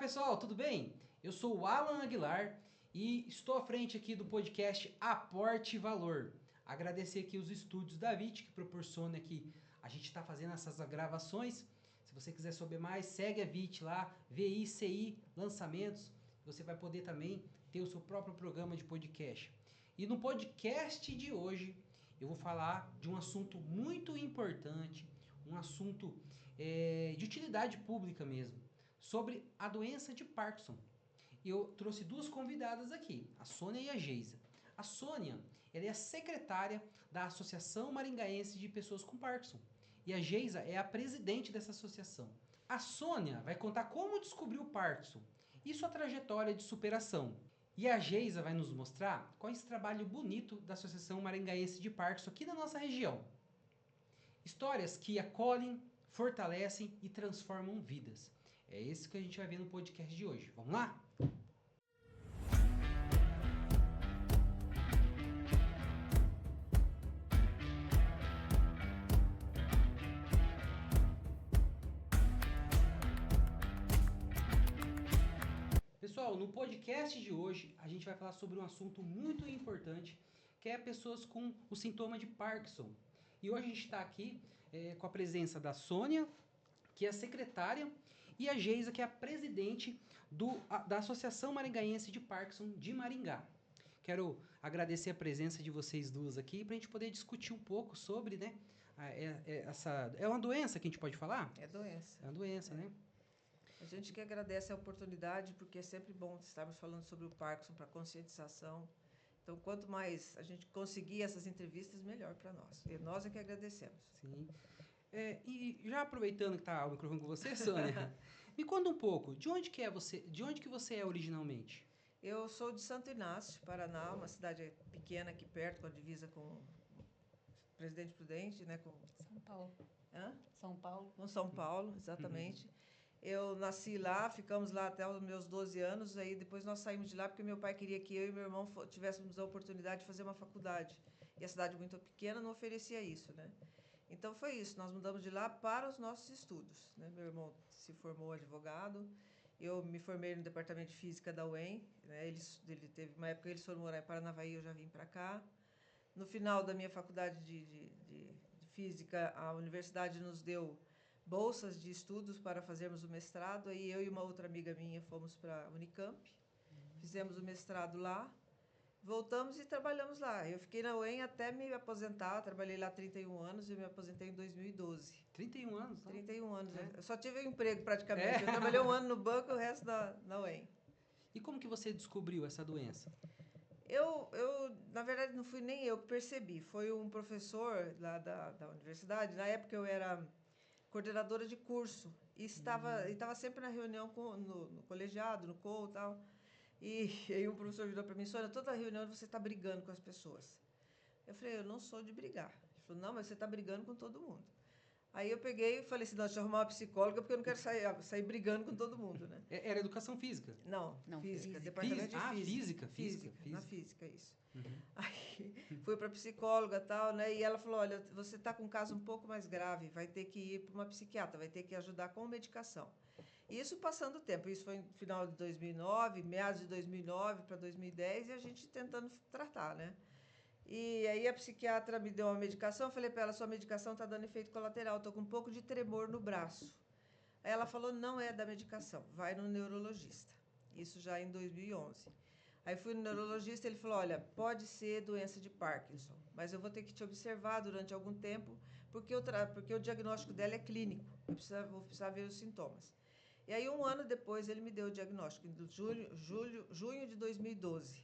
pessoal, tudo bem? Eu sou o Alan Aguilar e estou à frente aqui do podcast Aporte Valor. Agradecer aqui os estúdios da VIT que proporciona aqui, a gente está fazendo essas gravações. Se você quiser saber mais, segue a VIT lá, VICI Lançamentos. Você vai poder também ter o seu próprio programa de podcast. E no podcast de hoje eu vou falar de um assunto muito importante, um assunto de utilidade pública mesmo, sobre a doença de Parkinson. Eu trouxe duas convidadas aqui, a Sônia e a Geisa. A Sônia, ela é a secretária da Associação Maringaense de Pessoas com Parkinson. E a Geisa é a presidente dessa associação. A Sônia vai contar como descobriu o Parkinson e sua trajetória de superação. E a Geisa vai nos mostrar qual é esse trabalho bonito da Associação Maringaense de Parkinson aqui na nossa região. Histórias que acolhem, fortalecem e transformam vidas. É isso que a gente vai ver no podcast de hoje. Vamos lá? Pessoal, no podcast de hoje a gente vai falar sobre um assunto muito importante, que é pessoas com o sintoma de Parkinson. E hoje a gente está aqui com a presença da Sônia, que é a secretária, e a Geisa, que é a presidente da Associação Maringaense de Parkinson de Maringá. Quero agradecer a presença de vocês duas aqui para a gente poder discutir um pouco sobre, né? É uma doença que a gente pode falar? É doença. É uma doença, né? A gente que agradece a oportunidade, porque é sempre bom estarmos falando sobre o Parkinson para conscientização. Então, quanto mais a gente conseguir essas entrevistas, melhor para nós. E nós é que agradecemos. Sim. E já aproveitando que está o microfone com você, Sônia, me conta um pouco, de onde que você é originalmente? Eu sou de Santo Inácio, Paraná, uma cidade pequena aqui perto, com a divisa com Presidente Prudente, né? Com São Paulo. Hã? São Paulo. Com São Paulo, exatamente. Eu nasci lá, ficamos lá até os meus 12 anos, aí depois nós saímos de lá porque meu pai queria que eu e meu irmão tivéssemos a oportunidade de fazer uma faculdade. E a cidade muito pequena não oferecia isso, né? Então foi isso, nós mudamos de lá para os nossos estudos, né? Meu irmão se formou advogado, eu me formei no departamento de física da UEM, né? Ele teve uma época que eles foram morar em Paranavaí, eu já vim para cá. No final da minha faculdade de física, a universidade nos deu bolsas de estudos para fazermos o mestrado. Aí eu e uma outra amiga minha fomos para a Unicamp, fizemos o mestrado lá, voltamos e trabalhamos lá. Eu fiquei na UEM até me aposentar, trabalhei lá 31 anos e me aposentei em 2012. 31 anos, não? 31 anos, É. eu só tive um emprego praticamente. É. Eu trabalhei um ano no banco e o resto na UEM. E como que você descobriu essa doença? Na verdade, não fui nem eu que percebi. Foi um professor lá da universidade. Na época, eu era coordenadora de curso. E estava sempre na reunião no colegiado, no COU e tal. E aí um professor virou para mim, Sônia, toda reunião você está brigando com as pessoas. Eu falei, eu não sou de brigar. Ele falou, não, mas você está brigando com todo mundo. Aí eu peguei e falei assim, não, deixa eu arrumar uma psicóloga, porque eu não quero sair brigando com todo mundo, né? Era educação física? Não, Não, física, física. departamento de Física. Na física, isso. Aí fui para psicóloga e tal, né? E ela falou, olha, você está com um caso um pouco mais grave, vai ter que ir para uma psiquiatra, vai ter que ajudar com medicação. Isso passando o tempo, isso foi no final de 2009, meados de 2009 para 2010, e a gente tentando tratar, né? E aí a psiquiatra me deu uma medicação, eu falei para ela, sua medicação está dando efeito colateral, estou com um pouco de tremor no braço. Aí ela falou, não é da medicação, vai no neurologista. Isso já em 2011. Aí fui no neurologista, ele falou, olha, pode ser doença de Parkinson, mas eu vou ter que te observar durante algum tempo, porque o diagnóstico dela é clínico, vou precisar ver os sintomas. E aí, um ano depois, ele me deu o diagnóstico, em junho de 2012.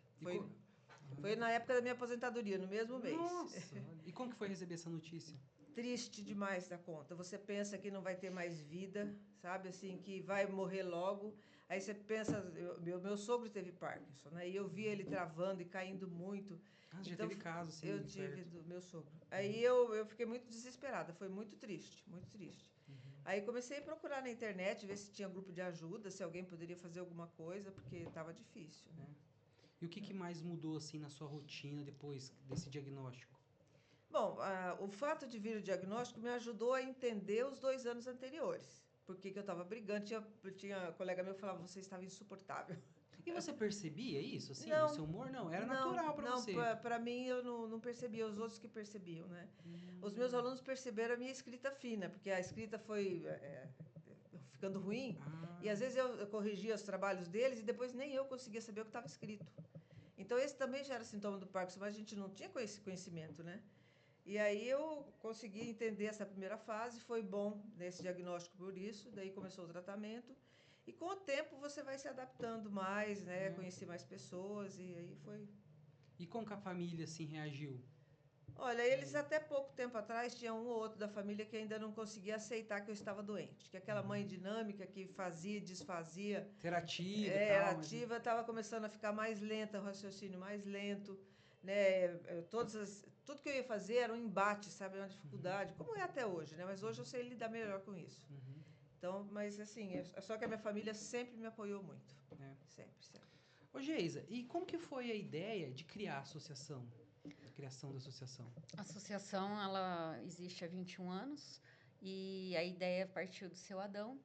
Foi na época da minha aposentadoria, no mesmo mês. Nossa! E como que foi receber essa notícia? Triste demais da conta. Você pensa que não vai ter mais vida, sabe? Assim, que vai morrer logo. Aí você pensa... Meu sogro teve Parkinson, né? E eu vi ele travando e caindo muito. Ah, já teve caso, sim. Eu tive do meu sogro. Aí eu fiquei muito desesperada. Foi muito triste, muito triste. Aí comecei a procurar na internet, ver se tinha grupo de ajuda, se alguém poderia fazer alguma coisa, porque estava difícil. Né? E o que mais mudou, assim, na sua rotina depois desse diagnóstico? Bom, o fato de vir o diagnóstico me ajudou a entender os 2 anos anteriores. porque que eu estava brigando. Tinha um colega meu que falava, você estava insuportável. E você percebia isso, assim, no Não, seu humor? Não, era não, natural para não, você. para mim eu não percebia, os outros que percebiam, né? Os meus alunos perceberam a minha escrita fina, porque a escrita foi ficando ruim, e às Ah, vezes eu corrigia os trabalhos deles e depois nem eu conseguia saber o que estava escrito. Então esse também já era sintoma do Parkinson, mas a gente não tinha esse conhecimento, né? E aí eu consegui entender essa primeira fase, foi bom nesse diagnóstico por isso, daí começou o tratamento. E com o tempo você vai se adaptando mais, né? Conheci mais pessoas e aí foi. e como que a família, assim, reagiu? Olha, eles até pouco tempo atrás tinham um ou outro da família que ainda não conseguia aceitar que eu estava doente. Que aquela mãe dinâmica que fazia, desfazia, Ser ativa e era tal, mas... ativa, estava começando a ficar mais lenta, o raciocínio mais lento, né? Tudo que eu ia fazer era um embate, sabe? Uma dificuldade, como é até hoje, né? Mas hoje eu sei lidar melhor com isso. Uhum, Então, mas assim, só que a minha família sempre me apoiou muito. é. Sempre, sempre. Ô, Geisa, e como que foi a ideia de criar a associação? A criação da associação? A associação, ela existe há 21 anos e a ideia partiu do seu Adão.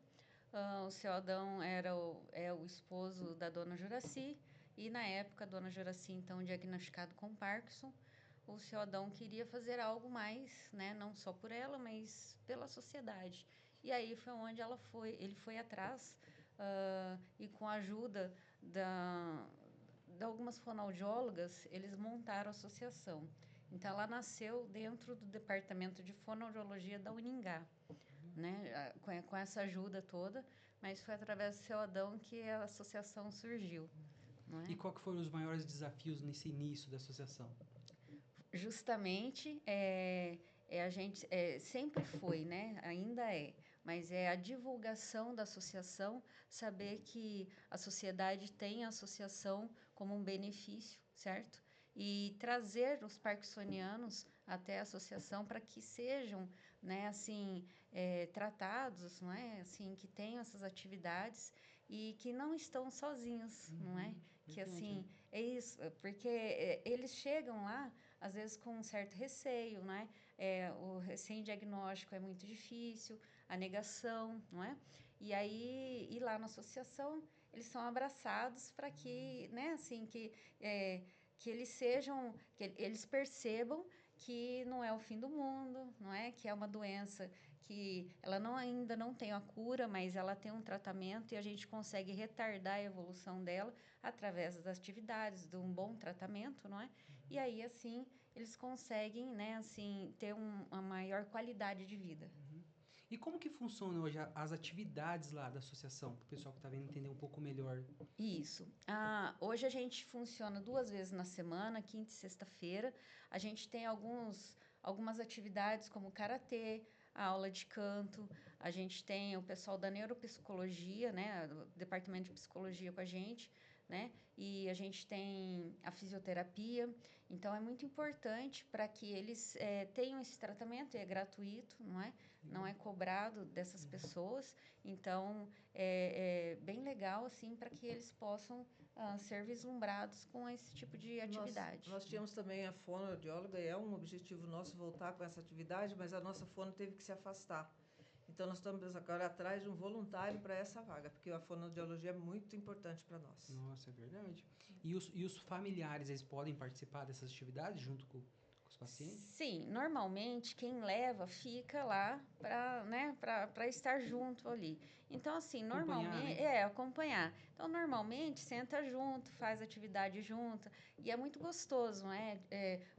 O seu Adão é o esposo da dona Juraci e, na época, a dona Juraci, então, diagnosticado com Parkinson, o seu Adão queria fazer algo mais, né, não só por ela, mas pela sociedade. E aí foi onde ele foi atrás e com a ajuda de algumas fonoaudiólogas, eles montaram a associação. Então, ela nasceu dentro do departamento de fonoaudiologia da Uningá, né? Com essa ajuda toda, mas foi através do seu Adão que a associação surgiu, não E é? qual que foram os maiores desafios nesse início da associação? Justamente, a gente sempre foi, né? Ainda é, mas é a divulgação da associação, saber que a sociedade tem a associação como um benefício, certo? E trazer os parkinsonianos até a associação para que sejam, né, assim, tratados, não é? Assim, que tenham essas atividades e que não estão sozinhos, não é? Que Verdade, assim, é isso, porque eles chegam lá às vezes com um certo receio, né? O recém-diagnóstico é muito difícil, a negação, não é? E aí, ir lá na associação, eles são abraçados para que, né, assim, que eles sejam, que eles percebam que não é o fim do mundo, não é? Que é uma doença que ela ainda não tem a cura, mas ela tem um tratamento e a gente consegue retardar a evolução dela através das atividades, de um bom tratamento, não é? E aí, assim, eles conseguem, né, assim, ter uma maior qualidade de vida. E como que funcionam hoje as atividades lá da associação? Para o pessoal que está vendo entender um pouco melhor. Isso. Hoje a gente funciona 2 vezes na semana, quinta e sexta-feira. A gente tem algumas atividades como karatê, a aula de canto. A gente tem o pessoal da neuropsicologia, né, do departamento de psicologia com a gente, né? E a gente tem a fisioterapia. Então é muito importante para que eles tenham esse tratamento, e é gratuito, não é? Não é cobrado dessas pessoas. Então é bem legal assim para que eles possam ser vislumbrados com esse tipo de atividade. Nós tínhamos também a fonoaudióloga, e é um objetivo nosso voltar com essa atividade, mas a nossa fono teve que se afastar. Então, nós estamos agora atrás de um voluntário para essa vaga, porque a fonoaudiologia é muito importante para nós. Nossa, é verdade. E os familiares, eles podem participar dessas atividades junto com os pacientes? Sim, normalmente quem leva fica lá para, né, para estar junto ali. Então, assim, Acompanhar, normalmente, né? acompanhar. Então, normalmente senta junto, faz atividade junto, e é muito gostoso, não é?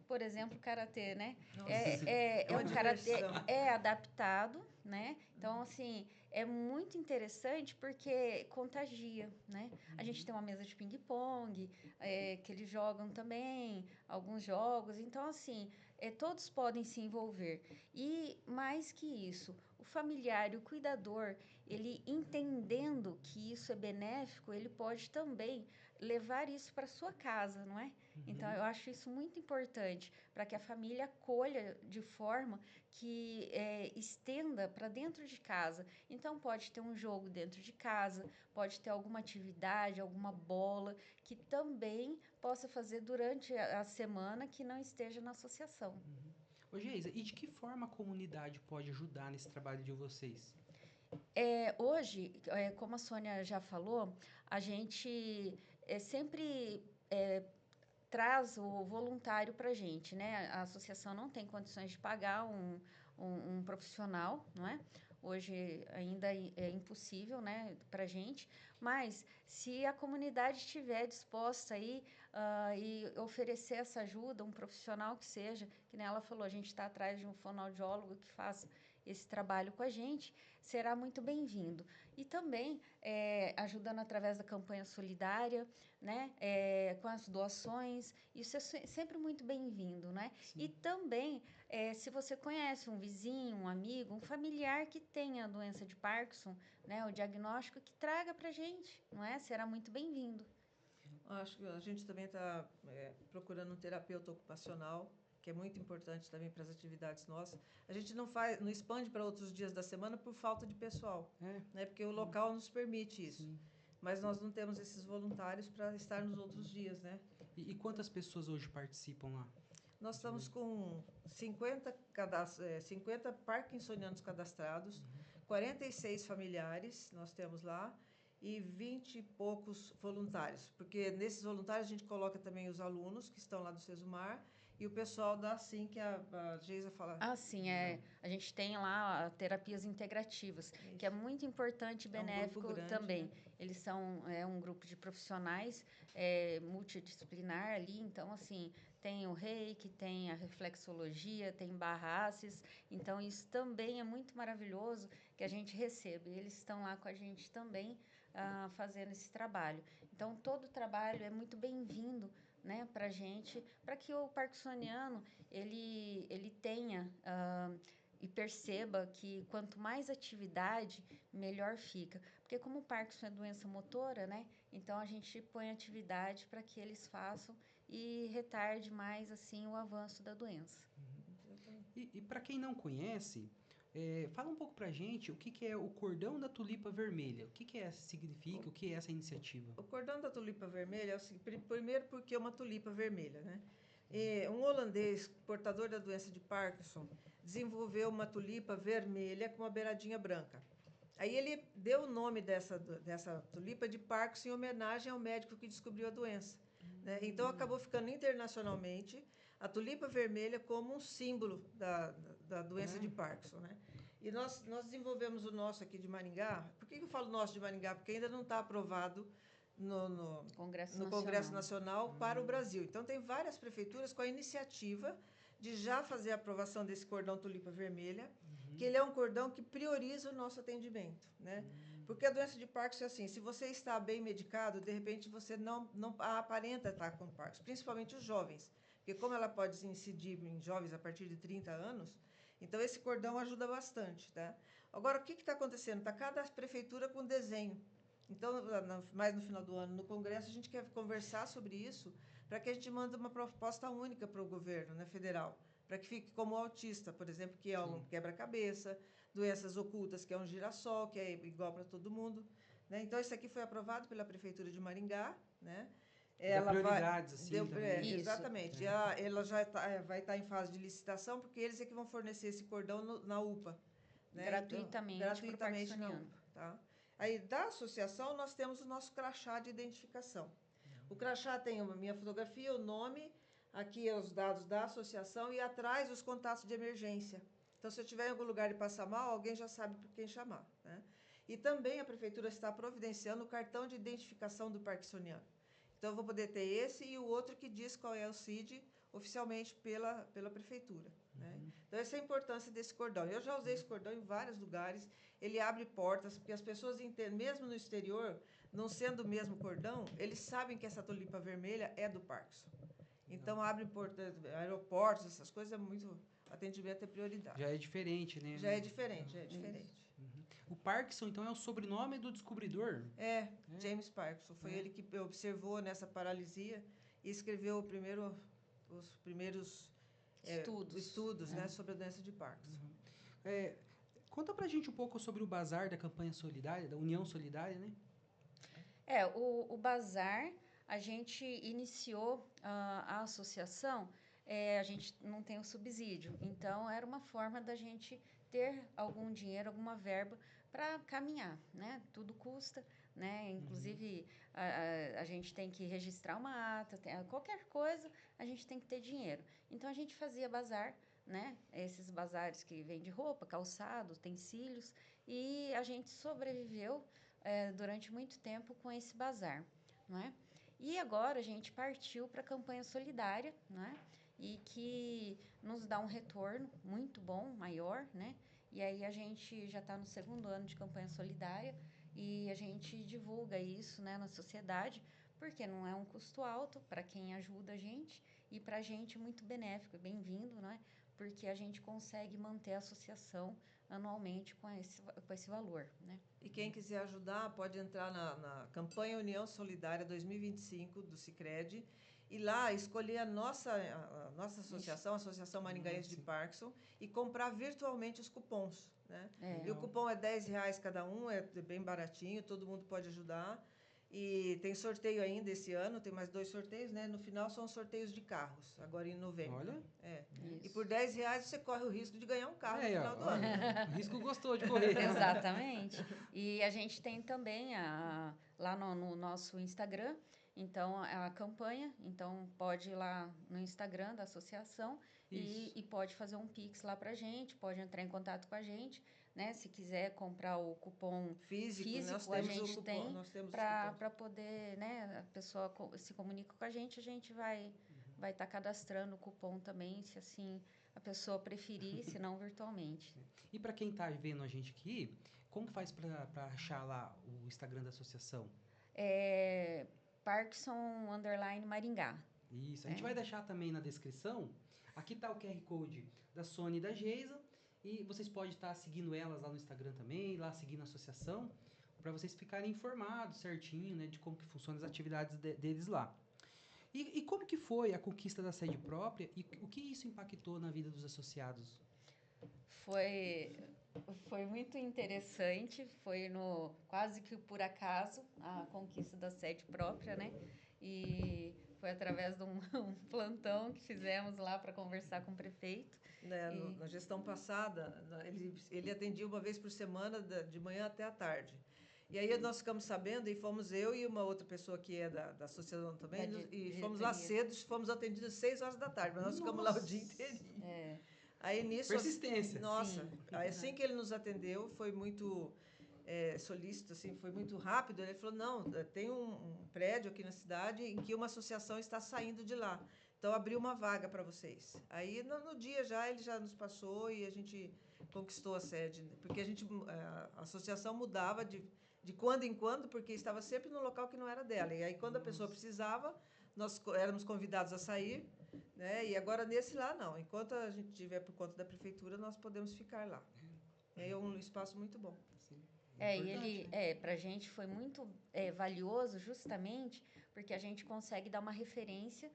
Por exemplo, o karatê, né? Nossa, É uma um karatê diversão. adaptado, né? Então, assim, é muito interessante porque contagia, né? A gente tem uma mesa de ping-pong, que eles jogam também, alguns jogos. Então, assim, todos podem se envolver. E, mais que isso, o familiar e o cuidador, ele entendendo que isso é benéfico, ele pode também levar isso para sua casa, não é? Então, eu acho isso muito importante para que a família acolha de forma que estenda para dentro de casa. Então, pode ter um jogo dentro de casa, pode ter alguma atividade, alguma bola, que também possa fazer durante a semana que não esteja na associação. Ô, Geisa, e de que forma a comunidade pode ajudar nesse trabalho de vocês? Hoje, como a Sônia já falou, a gente sempre traz o voluntário para a gente, né? A associação não tem condições de pagar um profissional, não é? Hoje ainda é impossível, né, para a gente, mas se a comunidade estiver disposta aí e oferecer essa ajuda, um profissional que seja, que nem ela falou, a gente está atrás de um fonoaudiólogo que faça esse trabalho com a gente, será muito bem-vindo. E também ajudando através da campanha solidária, né, com as doações, isso é sempre muito bem-vindo, né? Sim. E também, se você conhece um vizinho, um amigo, um familiar que tenha a doença de Parkinson, né, o diagnóstico, que traga para a gente, não é? Será muito bem-vindo. Acho que a gente também está procurando um terapeuta ocupacional, que é muito importante também para as atividades nossas. A gente não expande para outros dias da semana por falta de pessoal, né? Porque o local nos permite isso. Sim. Mas nós não temos esses voluntários para estar nos outros dias, né? E quantas pessoas hoje participam lá? Nós estamos com 50 parkinsonianos cadastrados, 46 familiares nós temos lá e 20 e poucos voluntários. Porque nesses voluntários a gente coloca também os alunos que estão lá do Sesumar e o pessoal da SIM, que a Geisa fala. Sim, a gente tem lá terapias integrativas, Isso. que é muito importante e benéfico grupo grande, também. né? Eles são um grupo de profissionais multidisciplinar ali, então, assim, tem o reiki, tem a reflexologia, tem barraces, então isso também é muito maravilhoso que a gente recebe. Eles estão lá com a gente também fazendo esse trabalho. Então, todo o trabalho é muito bem-vindo, né, para a gente, para que o parkinsoniano ele tenha e perceba que quanto mais atividade, melhor fica. Porque como o Parkinson é doença motora, né? Então a gente põe atividade para que eles façam e retarde mais assim o avanço da doença. E para quem não conhece, fala um pouco pra gente o que é o Cordão da Tulipa Vermelha. O que significa, o que é essa iniciativa? O cordão da tulipa vermelha é o seguinte, primeiro porque é uma tulipa vermelha, né? Um holandês portador da doença de Parkinson desenvolveu uma tulipa vermelha com uma beiradinha branca. Aí ele deu o nome dessa tulipa de Parkinson em homenagem ao médico que descobriu a doença, né? Então acabou ficando internacionalmente a tulipa vermelha como um símbolo da doença de Parkinson, né? E nós desenvolvemos o nosso aqui de Maringá. Por que eu falo nosso de Maringá? Porque ainda não está aprovado no Congresso Nacional para o Brasil. Então, tem várias prefeituras com a iniciativa de já fazer a aprovação desse cordão tulipa vermelha, que ele é um cordão que prioriza o nosso atendimento, né? Porque a doença de Parkinson é assim, se você está bem medicado, de repente você não aparenta estar com Parkinson, principalmente os jovens. Porque como ela pode incidir em jovens a partir de 30 anos, então esse cordão ajuda bastante, tá? Agora, o que está acontecendo? Está cada prefeitura com desenho. Então, mais no final do ano, no Congresso, a gente quer conversar sobre isso para que a gente mande uma proposta única para o governo, né, federal, para que fique como o autista, por exemplo, que é um quebra-cabeça, doenças ocultas, que é um girassol, que é igual para todo mundo, né? Então, isso aqui foi aprovado pela Prefeitura de Maringá, né? Ela prioridades, assim, também. Exatamente. Ela já vai estar em fase de licitação, porque eles é que vão fornecer esse cordão na UPA. Né? Gratuitamente, então, gratuitamente na UPA. UPA. Tá? Aí, da associação, nós temos o nosso crachá de identificação. O crachá tem a minha fotografia, o nome, aqui os dados da associação e atrás os contatos de emergência. Então, se eu estiver em algum lugar e passar mal, alguém já sabe por quem chamar. Né? E também a Prefeitura está providenciando o cartão de identificação do parkinsoniano. Então, eu vou poder ter esse e o outro que diz qual é o CID oficialmente pela Prefeitura. Né? Então, essa é a importância desse cordão. Eu já usei esse cordão em vários lugares. Ele abre portas, porque as pessoas entendem, mesmo no exterior, não sendo o mesmo cordão, eles sabem que essa tulipa vermelha é do Parkinson. Então, abre portas, aeroportos, essas coisas, atendimento é prioridade. Já é diferente, né? Já é diferente. O Parkinson, então, é o sobrenome do descobridor? James Parkinson. Foi ele que observou nessa paralisia e escreveu os primeiros estudos, né, sobre a doença de Parkinson. Conta pra gente um pouco sobre o bazar da campanha solidária, da União Solidária, né? O bazar, a gente iniciou a associação, a gente não tem o subsídio, então era uma forma da gente ter algum dinheiro, alguma verba para caminhar, né? Tudo custa, né? Inclusive, a gente tem que registrar uma ata, qualquer coisa, a gente tem que ter dinheiro. Então, a gente fazia bazar, né? Esses bazares que vendem roupa, calçado, utensílios, e a gente sobreviveu durante muito tempo com esse bazar, não é? E agora a gente partiu para a campanha solidária, né? E que nos dá um retorno muito bom, maior, né? E aí a gente já está no 2º ano de campanha solidária e a gente divulga isso, né, na sociedade, porque não é um custo alto para quem ajuda a gente e para a gente muito benéfico, bem-vindo, né? Porque a gente consegue manter a associação anualmente com esse valor, né? E quem quiser ajudar pode entrar na campanha União Solidária 2025 do Sicredi e lá escolher a nossa associação, a Associação Maringaense de Parkinson, e comprar virtualmente os cupons, né? E o cupom é R$10 cada um, é bem baratinho, todo mundo pode ajudar. E tem sorteio ainda esse ano, tem mais 2 sorteios, né? No final são sorteios de carros, agora em novembro. Olha. E por R$10 você corre o risco de ganhar um carro no final do ano. O risco gostou de correr. Exatamente. E a gente tem também lá no nosso Instagram, então, a campanha, então pode ir lá no Instagram da associação e pode fazer um Pix lá pra gente, pode entrar em contato com a gente, né? Se quiser comprar o cupom físico a gente tem para poder, né? A pessoa se comunica com a gente vai estar cadastrando o cupom também, se assim a pessoa preferir, se não virtualmente. E para quem está vendo a gente aqui, como que faz para achar lá o Instagram da associação? Parkinson_Maringá. Isso, a gente vai deixar também na descrição. Aqui está o QR Code da Sônia e da Geisa. E vocês podem estar seguindo elas lá no Instagram também, lá seguindo a associação, para vocês ficarem informados certinho, né, de como que funcionam as atividades deles lá. E como que foi a conquista da sede própria e o que isso impactou na vida dos associados? Foi muito interessante, foi quase que por acaso a conquista da sede própria, né? E foi através de um plantão que fizemos lá para conversar com o prefeito. Na gestão passada, ele atendia uma vez por semana, de manhã até à tarde. E aí nós ficamos sabendo, e fomos eu e uma outra pessoa que é da associação também, e fomos lá cedo, fomos atendidos às 6 horas da tarde, mas nós ficamos lá o dia inteirinho. Aí nisso... Persistência. Nossa, assim que ele nos atendeu, foi muito solícito, assim, foi muito rápido. Ele falou, não, tem um prédio aqui na cidade em que uma associação está saindo de lá. Então, abriu uma vaga para vocês. Aí, no dia ele já nos passou e a gente conquistou a sede. Porque a associação mudava de quando em quando, porque estava sempre no local que não era dela. E aí, quando a pessoa precisava, nós éramos convidados a sair, né? E agora, nesse lá, não. Enquanto a gente estiver por conta da prefeitura, nós podemos ficar lá. É um espaço muito bom. Para a gente foi muito valioso, justamente porque a gente consegue dar uma referência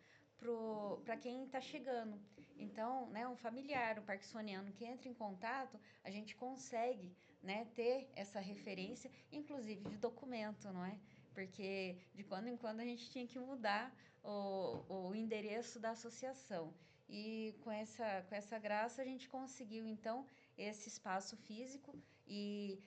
para quem está chegando. Então, né, um familiar, um parkinsoniano que entra em contato, a gente consegue, né, ter essa referência, inclusive de documento, não é? Porque de quando em quando a gente tinha que mudar o endereço da associação. E com essa graça a gente conseguiu, então, esse espaço físico e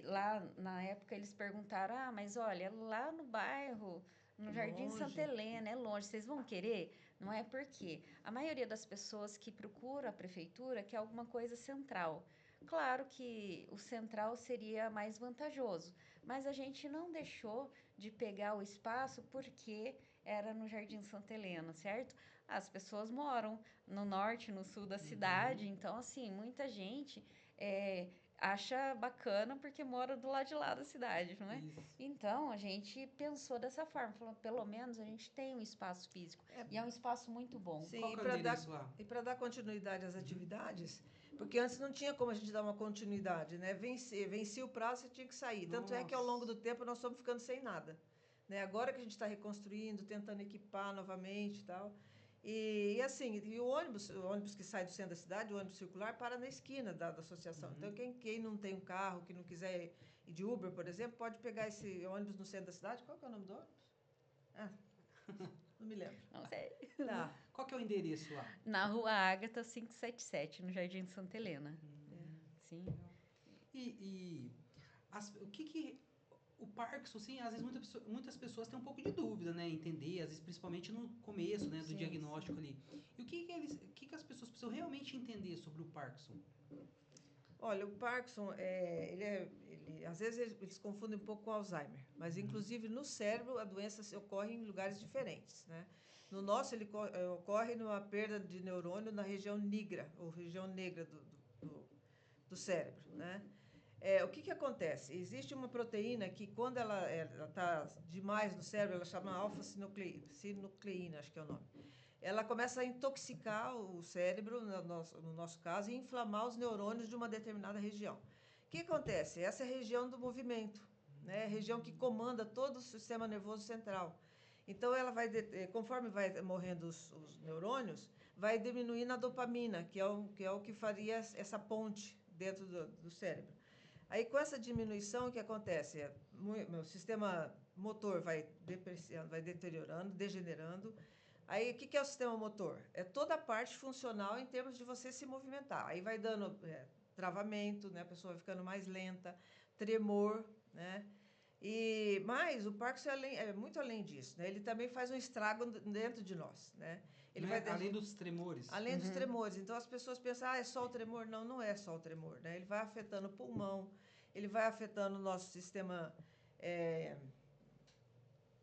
lá, na época, eles perguntaram, mas olha, lá no bairro, no Jardim Santa Helena, é longe, vocês vão querer? Não é porque a maioria das pessoas que procuram a prefeitura quer alguma coisa central. Claro que o central seria mais vantajoso, mas a gente não deixou de pegar o espaço porque era no Jardim Santa Helena, certo? As pessoas moram no norte, no sul da cidade, então, assim, muita gente acha bacana porque mora do lado de lá da cidade, não é? Isso. Então, a gente pensou dessa forma, falou, pelo menos a gente tem um espaço físico, e é um espaço muito bom. Sim, Qual que é o endereço lá? E para dar continuidade às atividades, porque antes não tinha como a gente dar uma continuidade, né? Vencia o prazo, você tinha que sair. Tanto é que ao longo do tempo nós estamos ficando sem nada. Né? Agora que a gente está reconstruindo, tentando equipar novamente e tal. E assim, o ônibus que sai do centro da cidade, o ônibus circular, para na esquina da associação. Então, quem não tem um carro, que não quiser ir de Uber, por exemplo, pode pegar esse ônibus no centro da cidade. Qual que é o nome do ônibus? Não me lembro. Não sei. Tá. Qual que é o endereço lá? Na Rua Ágata 577, no Jardim de Santa Helena. Sim. E o que o Parkinson, assim, às vezes muitas pessoas têm um pouco de dúvida, né? Entender, às vezes principalmente no começo, né, do Sim, diagnóstico ali. E o que as pessoas precisam realmente entender sobre o Parkinson? Olha, o Parkinson, às vezes eles confundem um pouco com Alzheimer, mas inclusive no cérebro a doença ocorre em lugares diferentes, né? No nosso, ocorre numa perda de neurônio na região negra, ou região negra do cérebro, né? O que acontece? Existe uma proteína que, quando ela está demais no cérebro, ela chama alfa-sinucleína, acho que é o nome. Ela começa a intoxicar o cérebro, no nosso caso, e inflamar os neurônios de uma determinada região. O que acontece? Essa é a região do movimento, né? A região que comanda todo o sistema nervoso central. Então, ela conforme vai morrendo os neurônios, vai diminuindo a dopamina, que é o que faria essa ponte dentro do cérebro. Aí, com essa diminuição, o que acontece? O sistema motor vai depreciando, vai deteriorando, degenerando. Aí, o que é o sistema motor? É toda a parte funcional em termos de você se movimentar. Aí vai dando travamento, né? A pessoa vai ficando mais lenta, tremor, né? Mas o Parkinson é muito além disso, né? Ele também faz um estrago dentro de nós, né? Ele Além dos tremores. Além dos tremores. Então, as pessoas pensam, é só o tremor. Não, não é só o tremor, né? Ele vai afetando o pulmão, ele vai afetando o nosso sistema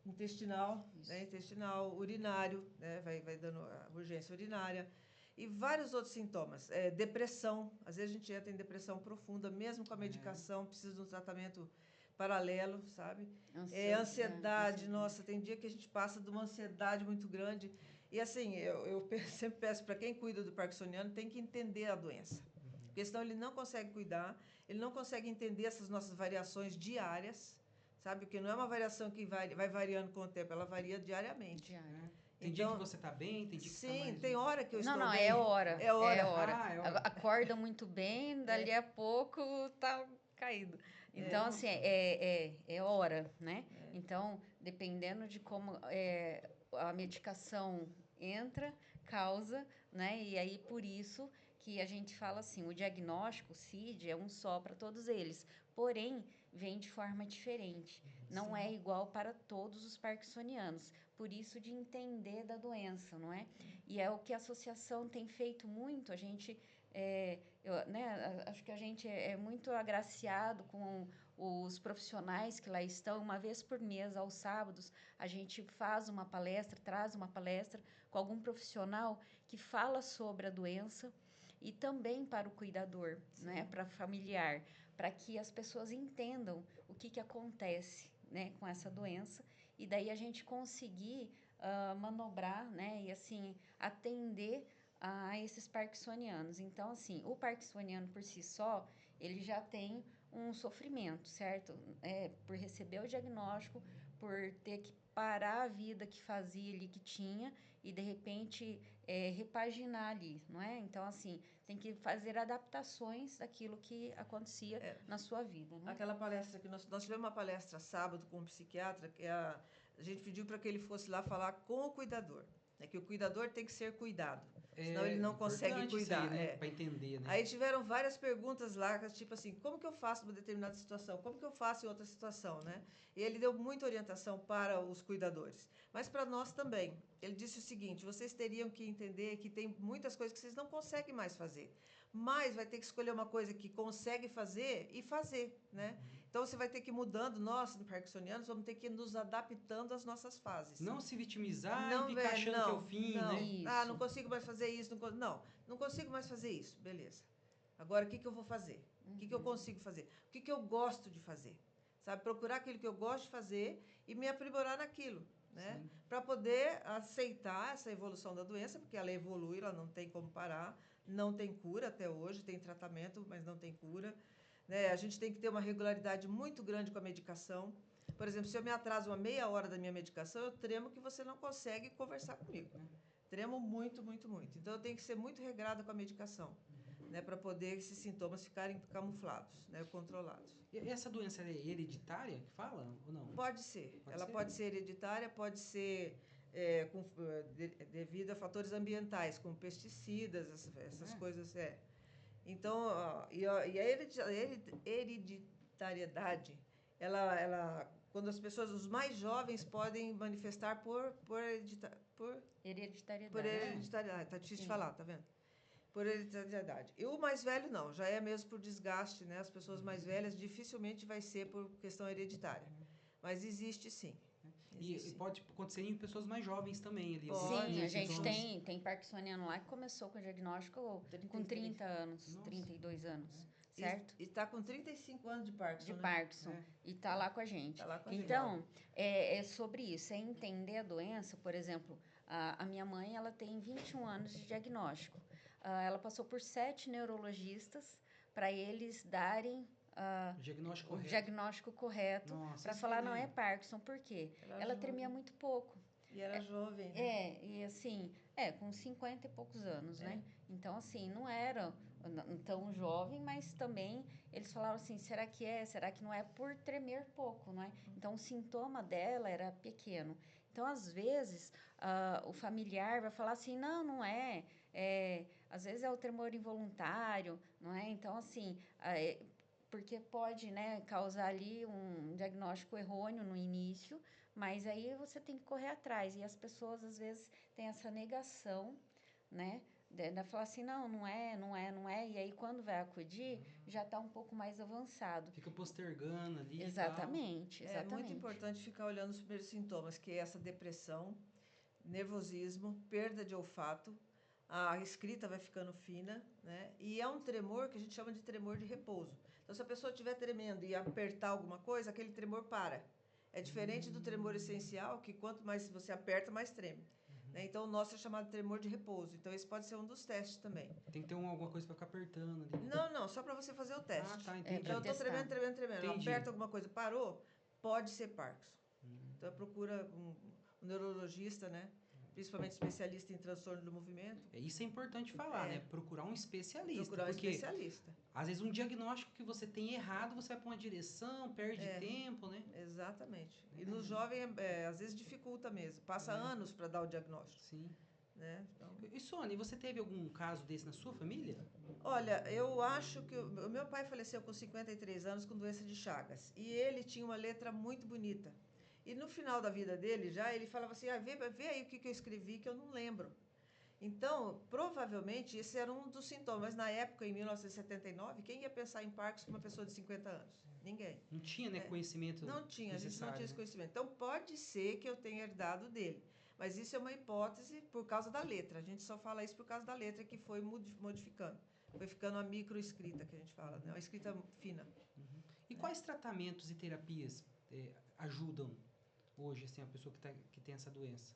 intestinal, né? Intestinal, urinário, né? Vai dando a urgência urinária. E vários outros sintomas. Depressão. Às vezes a gente entra em depressão profunda, mesmo com a medicação, precisa de um tratamento paralelo, sabe? Ansiedade. Nossa, tem dia que a gente passa de uma ansiedade muito grande. E assim, eu sempre peço para quem cuida do parkinsoniano, tem que entender a doença. Porque senão ele não consegue cuidar, ele não consegue entender essas nossas variações diárias, sabe? Porque não é uma variação que vai variando com o tempo, ela varia diariamente. Tem dia que você tá bem, tem dia que sim, você tá mais... tem hora que eu estou bem. Não, é hora. É hora. É hora. Ah, é hora. Acorda muito bem, dali a pouco tá caído. Então, assim, é hora, né? Então, dependendo de como a medicação entra, causa, né? E aí, por isso que a gente fala assim, o diagnóstico, o CID, é um só para todos eles. Porém, vem de forma diferente. Não é igual para todos os parkinsonianos. Por isso de entender da doença, não é? E é o que a associação tem feito muito. A gente, acho que a gente é muito agraciado com os profissionais que lá estão. Uma vez por mês, aos sábados, a gente faz uma palestra, traz uma palestra com algum profissional que fala sobre a doença e também para o cuidador, né, para familiar, para que as pessoas entendam o que acontece, né, com essa doença, e daí a gente conseguir manobrar, né, e assim atender a esses parkinsonianos. Então, assim, o parkinsoniano por si só, ele já tem um sofrimento, certo? Por receber o diagnóstico, por ter que parar a vida que fazia ali, que tinha, e de repente repaginar ali, não é? Então, assim, tem que fazer adaptações daquilo que acontecia na sua vida, né? Aquela palestra que nós tivemos uma palestra sábado com um psiquiatra, que a gente pediu para que ele fosse lá falar com o cuidador, né? Que o cuidador tem que ser cuidado, senão ele não consegue cuidar. Isso aí, né? Para entender, né? Aí tiveram várias perguntas lá, tipo assim, como que eu faço uma determinada situação? Como que eu faço em outra situação, né? E ele deu muita orientação para os cuidadores, mas para nós também. Ele disse o seguinte, vocês teriam que entender que tem muitas coisas que vocês não conseguem mais fazer, mas vai ter que escolher uma coisa que consegue fazer e fazer, né? Então, você vai ter que ir mudando. Nós, parkinsonianos, vamos ter que ir nos adaptando às nossas fases. Não se vitimizar e ficar achando que é o fim, né? Isso. Não consigo mais fazer isso. Não consigo mais fazer isso. Beleza. Agora, o que eu vou fazer? O que eu consigo fazer? O que eu gosto de fazer? Sabe, procurar aquilo que eu gosto de fazer e me aprimorar naquilo, né? Para poder aceitar essa evolução da doença, porque ela evolui, ela não tem como parar, não tem cura até hoje, tem tratamento, mas não tem cura. Né? A gente tem que ter uma regularidade muito grande com a medicação. Por exemplo, se eu me atraso uma meia hora da minha medicação, eu tremo que você não consegue conversar comigo. Tremo muito, muito, muito. Então, eu tenho que ser muito regrada com a medicação, né, para poder esses sintomas ficarem camuflados, né, controlados. E essa doença é hereditária que fala ou não? Pode ser. Ela pode ser hereditária, pode ser devido a fatores ambientais, como pesticidas, essas coisas. Então, e a hereditariedade hereditariedade, quando as pessoas, os mais jovens podem manifestar por hereditariedade. Tá difícil de falar, tá vendo? Por hereditariedade. E o mais velho não, já é mesmo por desgaste, né? As pessoas mais velhas dificilmente vai ser por questão hereditária. Mas existe sim. E pode acontecer em pessoas mais jovens também ali. Sim, a gente tem parkinsoniano lá que começou com o diagnóstico com 30 anos, Nossa. 32 anos. Certo? E está com 35 anos de Parkinson. De Parkinson. Né? E está lá com a gente. Tá lá com a então, é sobre isso. É entender a doença. Por exemplo, a minha mãe ela tem 21 anos de diagnóstico. Ela passou por 7 neurologistas para eles darem diagnóstico o diagnóstico correto para falar não é Parkinson. Por quê? Ela tremia muito pouco. E era jovem, né? E assim, com 50 e poucos anos, né? Então, assim, não era tão jovem, mas também eles falavam assim, será que é? Será que não é? Por tremer pouco, não é? Então, o sintoma dela era pequeno. Então, às vezes, o familiar vai falar assim, não é. Às vezes é o tremor involuntário, não é? Então, assim, porque pode, né, causar ali um diagnóstico errôneo no início, mas aí você tem que correr atrás. E as pessoas, às vezes, têm essa negação, né? De falar assim, não é. E aí, quando vai acudir, já está um pouco mais avançado. Fica postergando ali. Exatamente. É muito importante ficar olhando os primeiros sintomas, que é essa depressão, nervosismo, perda de olfato, a escrita vai ficando fina, né? E é um tremor que a gente chama de tremor de repouso. Então, se a pessoa estiver tremendo e apertar alguma coisa, aquele tremor para. É diferente do tremor essencial, que quanto mais você aperta, mais treme. Né? Então, o nosso é chamado de tremor de repouso. Então, esse pode ser um dos testes também. Tem que ter alguma coisa para ficar apertando ali. Não, só para você fazer o teste. Tá, entendi. Então, eu estou tremendo. Entendi. Aperta alguma coisa, parou, pode ser Parkinson. Então, procura um neurologista, né? Principalmente especialista em transtorno do movimento. Isso é importante falar, né? Procurar um especialista. Procurar um especialista. Às vezes um diagnóstico que você tem errado, você vai para uma direção, perde tempo, né? Exatamente. E no jovem, às vezes dificulta mesmo. Passa anos para dar o diagnóstico. Sim. Né? Então... E Sônia, você teve algum caso desse na sua família? Olha, eu acho que o meu pai faleceu com 53 anos com doença de Chagas. E ele tinha uma letra muito bonita. E no final da vida dele, ele falava assim, vê aí o que eu escrevi que eu não lembro. Então, provavelmente, esse era um dos sintomas. Na época, em 1979, quem ia pensar em Parkinson com uma pessoa de 50 anos? Ninguém. Não tinha, né, conhecimento Não tinha, a gente não tinha esse né? conhecimento. Então, pode ser que eu tenha herdado dele. Mas isso é uma hipótese por causa da letra. A gente só fala isso por causa da letra que foi modificando. Foi ficando a microescrita, que a gente fala, né? Uma escrita fina. E quais tratamentos e terapias ajudam hoje, assim, a pessoa que tem essa doença?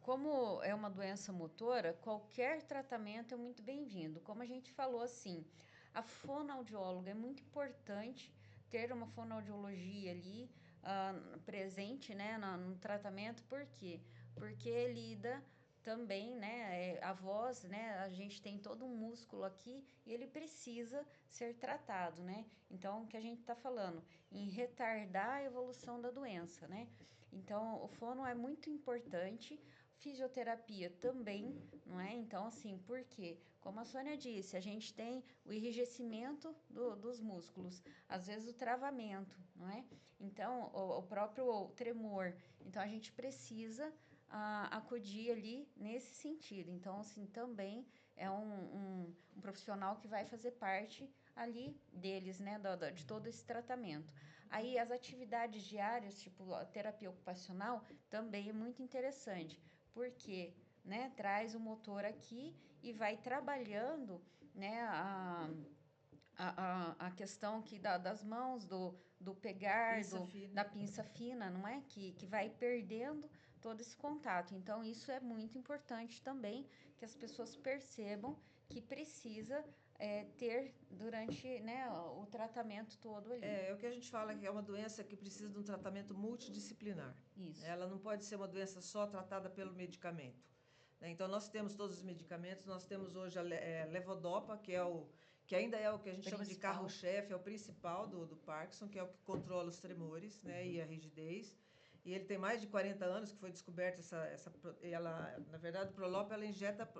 Como é uma doença motora, qualquer tratamento é muito bem-vindo. Como a gente falou, assim, a fonoaudióloga é muito importante ter uma fonoaudiologia ali presente, né, no tratamento. Por quê? Porque lida também, né, a voz, né, a gente tem todo um músculo aqui e ele precisa ser tratado, né? Então, o que a gente está falando? Em retardar a evolução da doença, né? Então, o fono é muito importante, fisioterapia também, não é? Então, assim, por quê? Como a Sônia disse, a gente tem o enrijecimento dos músculos, às vezes o travamento, não é? Então, o próprio tremor. Então, a gente precisa acudir ali nesse sentido. Então, assim, também é um profissional que vai fazer parte ali deles, né? De todo esse tratamento. Aí, as atividades diárias, tipo a terapia ocupacional, também é muito interessante, porque, né, traz o motor aqui e vai trabalhando, né, a questão aqui das mãos, do pegar, da pinça fina, não é? Que vai perdendo todo esse contato. Então, isso é muito importante também, que as pessoas percebam que precisa ter durante, né, o tratamento todo ali. É o que a gente fala, que é uma doença que precisa de um tratamento multidisciplinar. Isso. Ela não pode ser uma doença só tratada pelo medicamento. Né? Então, nós temos todos os medicamentos, nós temos hoje a levodopa, que ainda é o que a gente chama de carro-chefe, é o principal do Parkinson, que é o que controla os tremores, né, e a rigidez. E ele tem mais de 40 anos que foi descoberta na verdade, o Prolop, ela injeta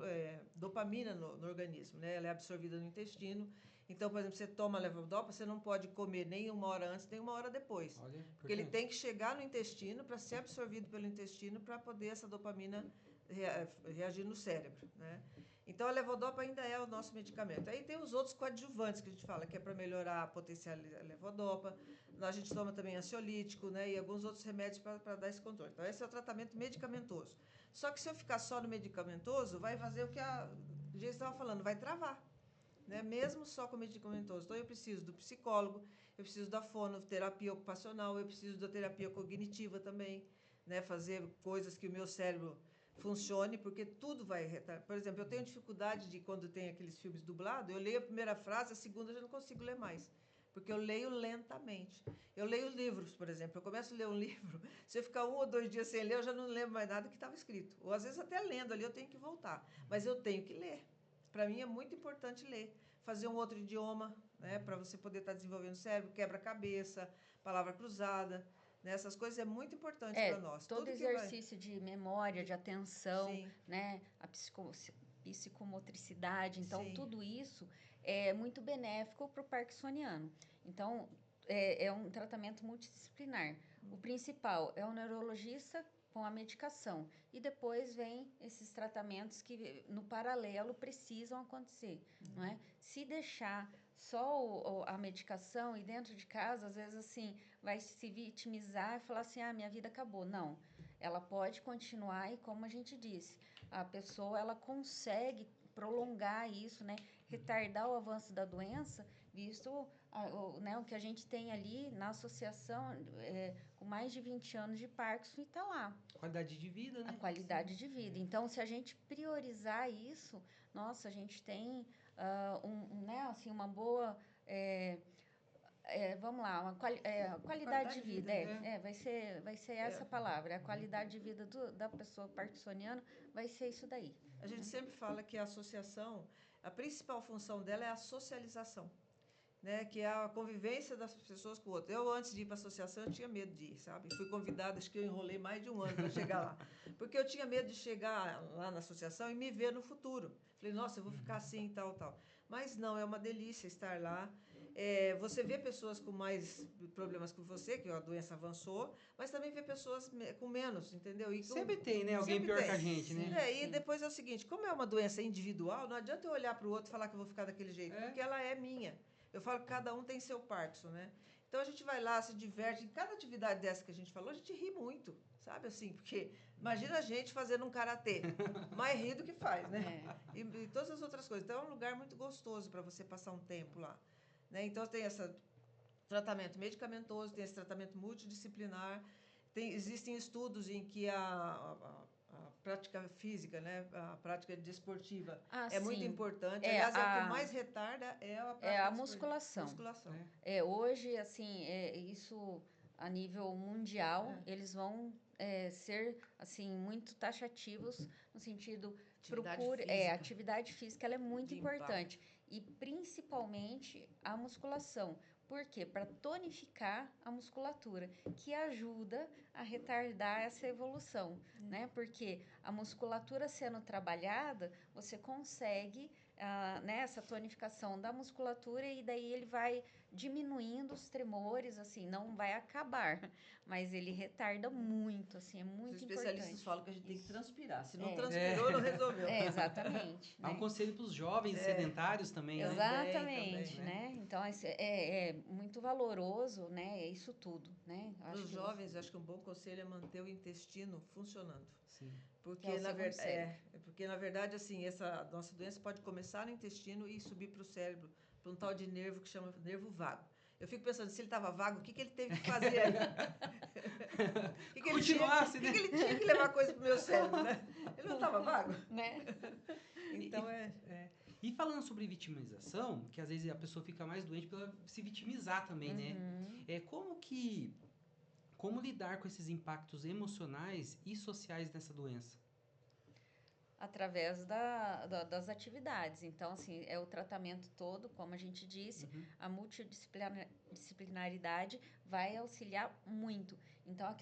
dopamina no organismo, né? Ela é absorvida no intestino Então, por exemplo, você toma levodopa, você não pode comer nem 1 hora antes, nem 1 hora depois. Olha, Porque ele importante. tem que chegar no intestino para ser absorvido pelo intestino para poder essa dopamina reagir no cérebro, né? Então, a levodopa ainda é o nosso medicamento. Aí tem os outros coadjuvantes que a gente fala, que é para melhorar a potencialidade da levodopa. A gente toma também ansiolítico, né? E alguns outros remédios para dar esse controle. Então, esse é o tratamento medicamentoso. Só que se eu ficar só no medicamentoso, vai fazer o que a gente estava falando, vai travar. Né? Mesmo só com medicamentoso. Então, eu preciso do psicólogo, eu preciso da fonoterapia ocupacional, eu preciso da terapia cognitiva também, né? Fazer coisas que o meu cérebro funcione, porque tudo vai retardar. Por exemplo, eu tenho dificuldade de, quando tem aqueles filmes dublados, eu leio a primeira frase, a segunda eu já não consigo ler mais, porque eu leio lentamente. Eu leio livros, por exemplo, eu começo a ler um livro, se eu ficar 1 ou 2 dias sem ler, eu já não lembro mais nada que estava escrito. Ou às vezes até lendo ali eu tenho que voltar, mas eu tenho que ler. Para mim é muito importante ler, fazer um outro idioma, né, para você poder estar desenvolvendo o cérebro, quebra-cabeça, palavra cruzada, né, essas coisas é muito importante para nós. Todo Tudo exercício de memória, de atenção, Sim. né, a psicomotricidade, então Sim. tudo isso é muito benéfico para o parkinsoniano. Então, é um tratamento multidisciplinar. O principal é o neurologista com a medicação. E depois vem esses tratamentos que, no paralelo, precisam acontecer, não é? Se deixar só a medicação e dentro de casa, às vezes, assim, vai se vitimizar e falar assim, minha vida acabou. Não, ela pode continuar e, como a gente disse, a pessoa, ela consegue prolongar isso, né? Retardar o avanço da doença, visto o que a gente tem ali na associação com mais de 20 anos de Parkinson e está lá. Qualidade de vida, né? A qualidade de vida. Então, se a gente priorizar isso, nossa, a gente tem uma boa... vamos lá, qualidade de vida. Vai ser essa palavra. A qualidade de vida da pessoa parkinsoniana vai ser isso daí. A gente sempre fala que a associação, a principal função dela é a socialização, né? Que é a convivência das pessoas com o outro. Eu, antes de ir para a associação, eu tinha medo de ir, sabe? Fui convidada, acho que eu enrolei mais de 1 ano para chegar lá. Porque eu tinha medo de chegar lá na associação e me ver no futuro. Falei, nossa, eu vou ficar assim, tal, tal. Mas não, é uma delícia estar lá. Você vê pessoas com mais problemas que você, que a doença avançou, mas também vê pessoas com menos, entendeu? Sempre tem, né? Alguém pior que a gente, né? E depois é o seguinte, como é uma doença individual, não adianta eu olhar para o outro e falar que eu vou ficar daquele jeito, porque ela é minha. Eu falo que cada um tem seu Parkinson, né? Então a gente vai lá, se diverte. Em cada atividade dessa que a gente falou, a gente ri muito, sabe assim? Porque imagina a gente fazendo um karatê. Mais ri do que faz, né? E todas as outras coisas. Então é um lugar muito gostoso para você passar um tempo lá. Né? Então tem esse tratamento medicamentoso, tem esse tratamento multidisciplinar. Existem estudos em que a prática física, né? A prática desportiva é muito importante. Aliás, é o que mais retarda a prática a musculação. Hoje, assim, isso a nível mundial, eles vão ser assim muito taxativos no sentido atividade física, ela é muito importante e principalmente a musculação. Por quê? Para tonificar a musculatura, que ajuda a retardar essa evolução, né? Porque a musculatura sendo trabalhada, você consegue essa tonificação da musculatura e daí ele vai diminuindo os tremores, assim, não vai acabar, mas ele retarda muito, assim, é muito importante. Os especialistas falam que a gente tem que transpirar, se não transpirou, não resolveu. Exatamente. Há um conselho para os jovens sedentários também, né? Exatamente, também, né? Então, é muito valoroso, né? Isso tudo, né? Para os jovens, acho que um bom conselho é manter o intestino funcionando. Sim. Porque, na verdade, assim, essa nossa doença pode começar no intestino e subir para o cérebro, para um tal de nervo que chama nervo vago. Eu fico pensando, se ele estava vago, o que ele teve que fazer aí? Continuasse, né? O que ele tinha que levar coisa para o meu cérebro, né? Ele não estava vago? Né? Então, E falando sobre vitimização, que às vezes a pessoa fica mais doente pela se vitimizar também, né? Como lidar com esses impactos emocionais e sociais nessa doença? Através das atividades. Então, assim, é o tratamento todo, como a gente disse, a multidisciplinaridade vai auxiliar muito. Então,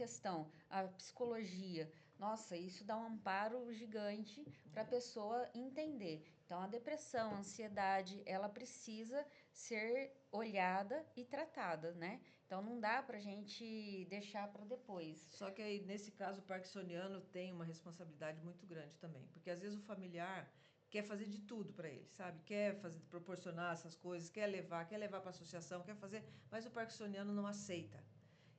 a psicologia, nossa, isso dá um amparo gigante para a pessoa entender. Então, a depressão, a ansiedade, ela precisa ser olhada e tratada, né? Então, não dá para a gente deixar para depois. Só que aí, nesse caso, o parkinsoniano tem uma responsabilidade muito grande também. Porque, às vezes, o familiar quer fazer de tudo para ele, sabe? Quer proporcionar essas coisas, quer levar para a associação, quer fazer... Mas o parkinsoniano não aceita.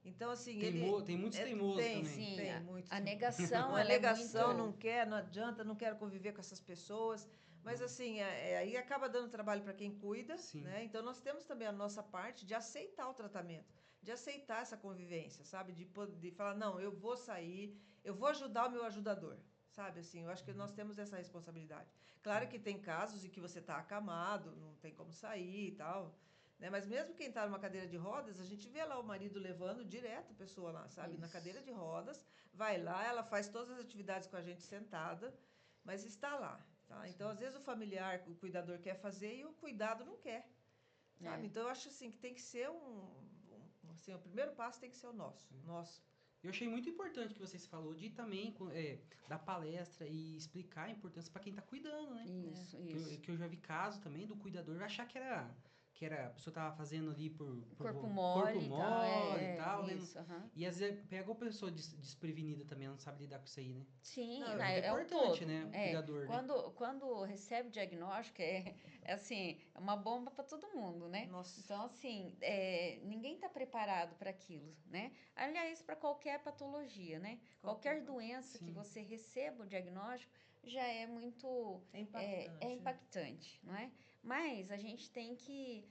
Então, assim, Tem muitos teimosos também. Sim, tem muitos. a negação, A ela negação, é muito... não quer, não adianta, não quero conviver com essas pessoas. Mas, assim, aí acaba dando trabalho para quem cuida, Sim. né? Então, nós temos também a nossa parte de aceitar o tratamento, de aceitar essa convivência, sabe? De falar, não, eu vou sair, eu vou ajudar o meu ajudador, sabe? Assim, eu acho que nós temos essa responsabilidade. Claro que tem casos em que você está acamado, não tem como sair e tal, né? Mas mesmo quem está numa cadeira de rodas, a gente vê lá o marido levando direto a pessoa lá, sabe? Isso. Na cadeira de rodas, vai lá, ela faz todas as atividades com a gente sentada, mas está lá, tá? Então, às vezes o familiar, o cuidador quer fazer e o cuidado não quer, sabe? Então, eu acho assim que tem que ser assim, o primeiro passo tem que ser o nosso. Eu achei muito importante que vocês falou de também dar palestra e explicar a importância para quem está cuidando, né? Isso. Que eu já vi caso também do cuidador achar que a pessoa tava fazendo ali por Corpo mole corpo e mole e tal, tal, né? isso, E às vezes pega a pessoa desprevenida também, ela não sabe lidar com isso aí, né? Sim, Não, né, muito é o importante, todo. né? O cuidador, né? Quando recebe o diagnóstico, é assim, é uma bomba para todo mundo, né? Nossa. Então, assim, ninguém está preparado para aquilo, né? Aliás, para qualquer patologia, né? Qualquer doença que você receba o diagnóstico já é muito... É impactante, não é? Mas a gente tem que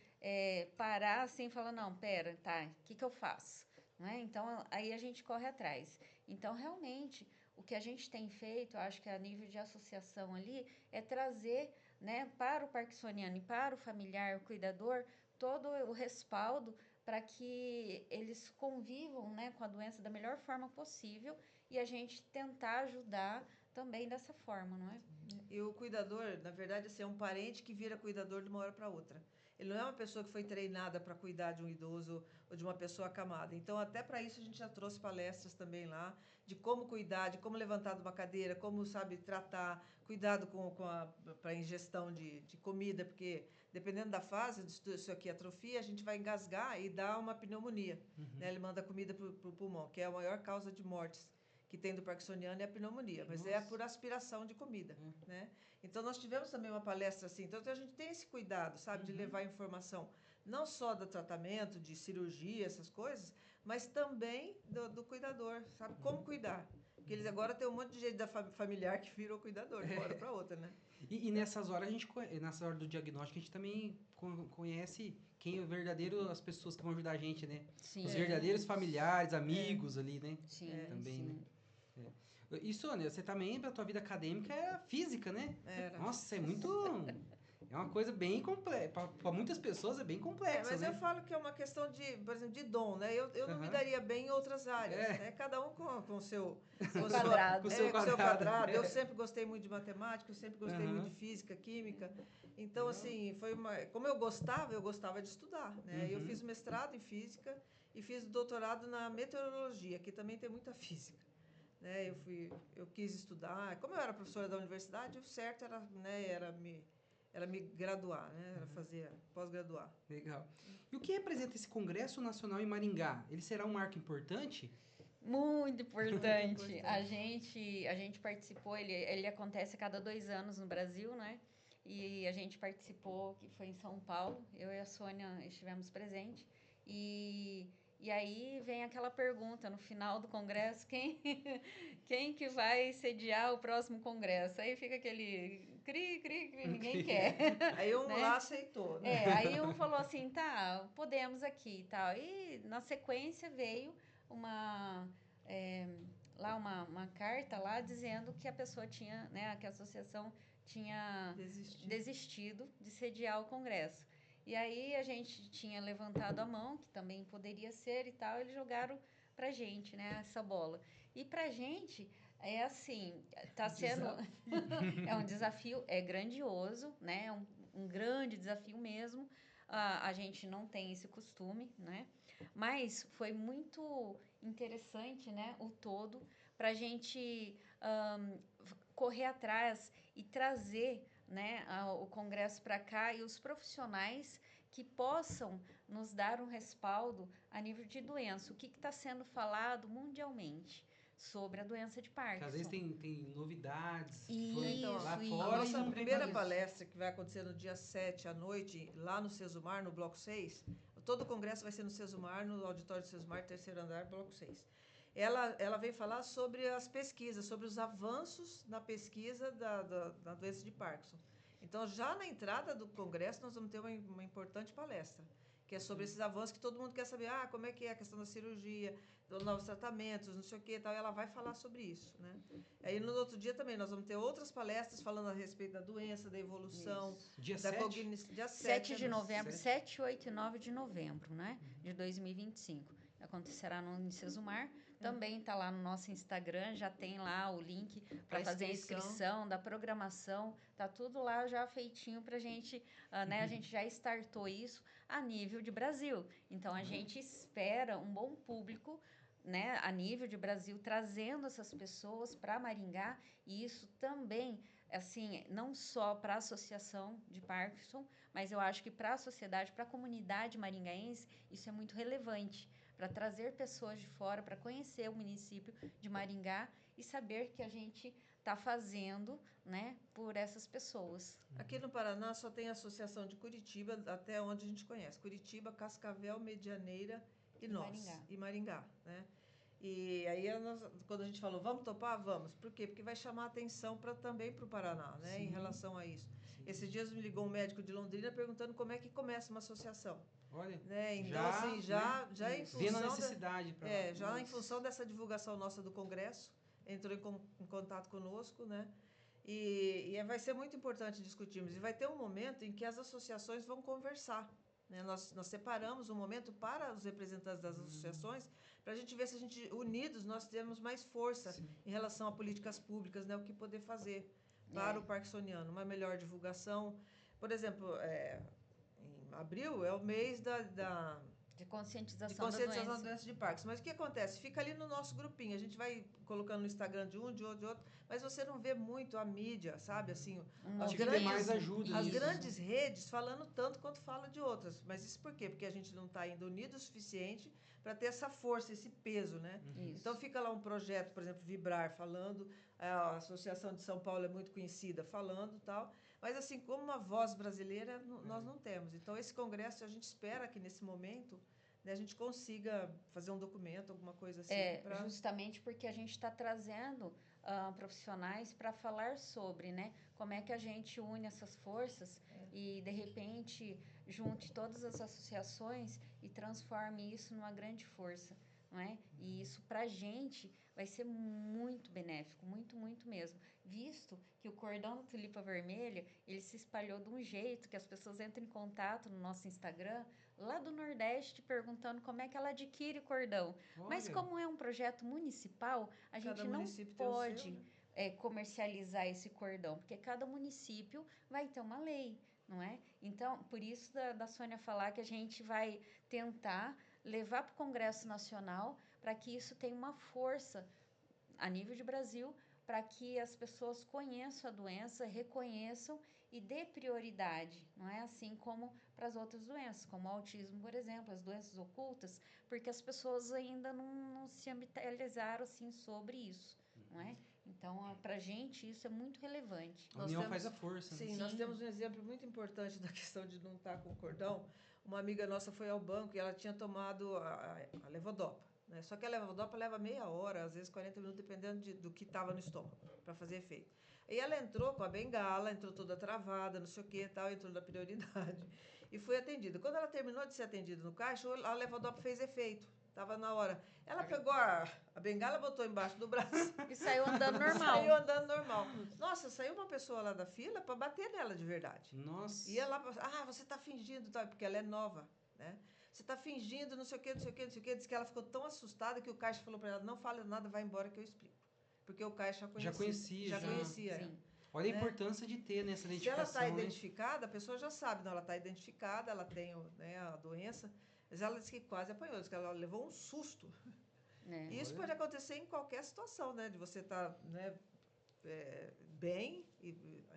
parar assim e falar, não, pera, tá, o que eu faço? Não é? Então, aí a gente corre atrás. Então, realmente, o que a gente tem feito, acho que a nível de associação ali, é trazer, né, para o parkinsoniano e para o familiar, o cuidador, todo o respaldo para que eles convivam, né, com a doença da melhor forma possível e a gente tentar ajudar também dessa forma, não é? E o cuidador, na verdade, assim, é um parente que vira cuidador de uma hora para outra. Ele não é uma pessoa que foi treinada para cuidar de um idoso ou de uma pessoa acamada. Então, até para isso, a gente já trouxe palestras também lá de como cuidar, de como levantar de uma cadeira, como, sabe, tratar, cuidado para a ingestão de comida, porque dependendo da fase disso aqui, atrofia, a gente vai engasgar e dar uma pneumonia. Né? Ele manda comida para o pulmão, que é a maior causa de mortes que tem do parkinsoniano é a pneumonia, mas é por aspiração de comida, né? Então, nós tivemos também uma palestra assim, então a gente tem esse cuidado, sabe, de levar informação, não só do tratamento, de cirurgia, essas coisas, mas também do cuidador, sabe, como cuidar. Porque eles agora têm um monte de gente familiar que virou cuidador, de uma hora para outra, né? E nessas horas nessa hora do diagnóstico, a gente também conhece quem é o verdadeiro, as pessoas que vão ajudar a gente, né? Sim. Os verdadeiros familiares, amigos ali, né? Sim, Também, sim. né? E Sônia, você também, pra tua vida acadêmica, é física, né? Era. Nossa, é uma coisa bem complexa. Para muitas pessoas é bem complexa, mas né? eu falo que é uma questão de, por exemplo, de dom, né? Eu não me daria bem em outras áreas, né? Cada um com o seu quadrado. Com o seu com o seu quadrado. quadrado. Eu sempre gostei muito de matemática, eu sempre gostei muito de física, química. Então, assim, como eu gostava de estudar, né? Eu fiz mestrado em física e fiz doutorado na meteorologia, que também tem muita física. Né? Eu quis estudar. Como eu era professora da universidade, o certo era, né, era me graduar, né? Era fazer pós-graduar. Legal. E o que representa esse Congresso Nacional em Maringá? Ele será um marco importante? Muito importante. A gente participou, ele acontece a cada 2 anos no Brasil, né? E a gente participou, que foi em São Paulo, eu e a Sônia estivemos presentes. E aí vem aquela pergunta no final do congresso, quem que vai sediar o próximo congresso? Aí fica aquele cri, ninguém quer. Aí um né? lá aceitou, né? Aí um falou assim, tá, podemos aqui e tal. E na sequência veio uma carta lá dizendo que a pessoa tinha, né, que a associação tinha desistido de sediar o congresso. E aí a gente tinha levantado a mão, que também poderia ser e tal, eles jogaram pra gente, né, essa bola. E pra gente é assim, tá sendo é um desafio, é grandioso, né? É um grande desafio mesmo. A gente não tem esse costume, né? Mas foi muito interessante, né? O todo, para a gente correr atrás e trazer, né, o congresso para cá e os profissionais que possam nos dar um respaldo a nível de doença. O que está sendo falado mundialmente sobre a doença de Porque Parkinson? às vezes tem novidades Isso, lá A fora e nossa não vem primeira pra- palestra, que vai acontecer no dia 7 à noite, lá no Sesumar, no Bloco 6, todo o congresso vai ser no Sesumar, no auditório do Sesumar, terceiro andar, Bloco 6. Ela vem falar sobre as pesquisas, sobre os avanços na pesquisa da doença de Parkinson. Então, já na entrada do congresso, nós vamos ter uma importante palestra, que é sobre esses avanços que todo mundo quer saber. Como é que é a questão da cirurgia, dos novos tratamentos, não sei o que e tal. E ela vai falar sobre isso, né? Aí, no outro dia também, nós vamos ter outras palestras falando a respeito da doença, da evolução, Dia da 7? cognição. Dia 7 de né? novembro, 7, 8 e 9 de novembro, né? De 2025. Acontecerá no Unicesumar. Também está lá no nosso Instagram, já tem lá o link para fazer a inscrição da programação. Tá tudo lá já feitinho para a gente, né? A gente já startou isso a nível de Brasil. Então, a gente espera um bom público, né? A nível de Brasil, trazendo essas pessoas para Maringá. E isso também, assim, não só para a Associação de Parkinson, mas eu acho que para a sociedade, para a comunidade maringaense, isso é muito relevante, para trazer pessoas de fora, para conhecer o município de Maringá e saber que a gente está fazendo, né, por essas pessoas. Aqui no Paraná só tem a Associação de Curitiba, até onde a gente conhece. Curitiba, Cascavel, Medianeira e nós. Maringá. E Maringá, né? E aí, quando a gente falou, vamos topar? Vamos. Por quê? Porque vai chamar atenção também para o Paraná, né? Sim. Em relação a isso. Esses dias me ligou um médico de Londrina perguntando como é que começa uma associação. Olha, Né? Então, já, assim, já em função vendo a necessidade. já em função dessa divulgação nossa do Congresso, entrou em contato conosco, né? E vai ser muito importante discutirmos. E vai ter um momento em que as associações vão conversar. Né? Nós separamos um momento para os representantes das associações, para a gente ver se a gente, unidos, nós temos mais força em relação a políticas públicas, né? O que poder fazer para o parkinsoniano. Uma melhor divulgação. Por exemplo, em abril é o mês de conscientização da doença de Parkinson. Mas o que acontece? Fica ali no nosso grupinho. A gente vai colocando no Instagram de um, de outro, mas você não vê muito a mídia, sabe? Assim, as grandes redes falando tanto quanto fala de outras. Mas isso por quê? Porque a gente não está indo unido o suficiente para ter essa força, esse peso, né? Então fica lá um projeto, por exemplo, Vibrar, falando, a Associação de São Paulo é muito conhecida, falando e tal. Mas, assim, como uma voz brasileira, nós não temos. Então, esse congresso, a gente espera que, nesse momento, né, a gente consiga fazer um documento, alguma coisa assim. Justamente porque a gente está trazendo profissionais para falar sobre, né? Como é que a gente une essas forças e, de repente, junte todas as associações e transforme isso numa grande força, não é? E isso, para a gente, vai ser muito benéfico, muito, muito mesmo. Visto que o cordão da tulipa vermelha, ele se espalhou de um jeito que as pessoas entram em contato no nosso Instagram, lá do Nordeste, perguntando como é que ela adquire o cordão. Olha. Mas como é um projeto municipal, a gente não pode comercializar esse cordão, porque cada município vai ter uma lei, não é? Então, por isso da Sônia falar que a gente vai tentar levar para o Congresso Nacional para que isso tenha uma força a nível de Brasil, para que as pessoas conheçam a doença, reconheçam e dê prioridade, não é? Assim como para as outras doenças, como o autismo, por exemplo, as doenças ocultas, porque as pessoas ainda não se ambientalizaram assim sobre isso, não é? Então, para a gente, isso é muito relevante. A união faz a força. Sim, nós temos um exemplo muito importante da questão de não estar com o cordão. Uma amiga nossa foi ao banco e ela tinha tomado a levodopa. Né? Só que a levodopa leva meia hora, às vezes 40 minutos, dependendo do que estava no estômago, para fazer efeito. E ela entrou com a bengala, entrou toda travada, não sei o que e tal, entrou na prioridade. E foi atendida. Quando ela terminou de ser atendida no caixa, a levodopa fez efeito. Estava na hora. Ela pegou a bengala, botou embaixo do braço. E saiu andando normal. Saiu andando normal. Nossa, saiu uma pessoa lá da fila para bater nela de verdade. Nossa. Ia lá, você está fingindo, tá? Porque ela é nova, né? Você está fingindo, não sei o quê, não sei o quê, não sei o quê. Diz que ela ficou tão assustada que o caixa falou para ela, não fale nada, vai embora que eu explico. Porque o caixa conhecia ela. Olha a importância de ter nessa identificação. Se ela está identificada, a pessoa já sabe. Não, ela está identificada, ela tem a doença. Mas ela disse que quase apanhou, disse que ela levou um susto. E isso pode acontecer em qualquer situação, né? De você estar bem,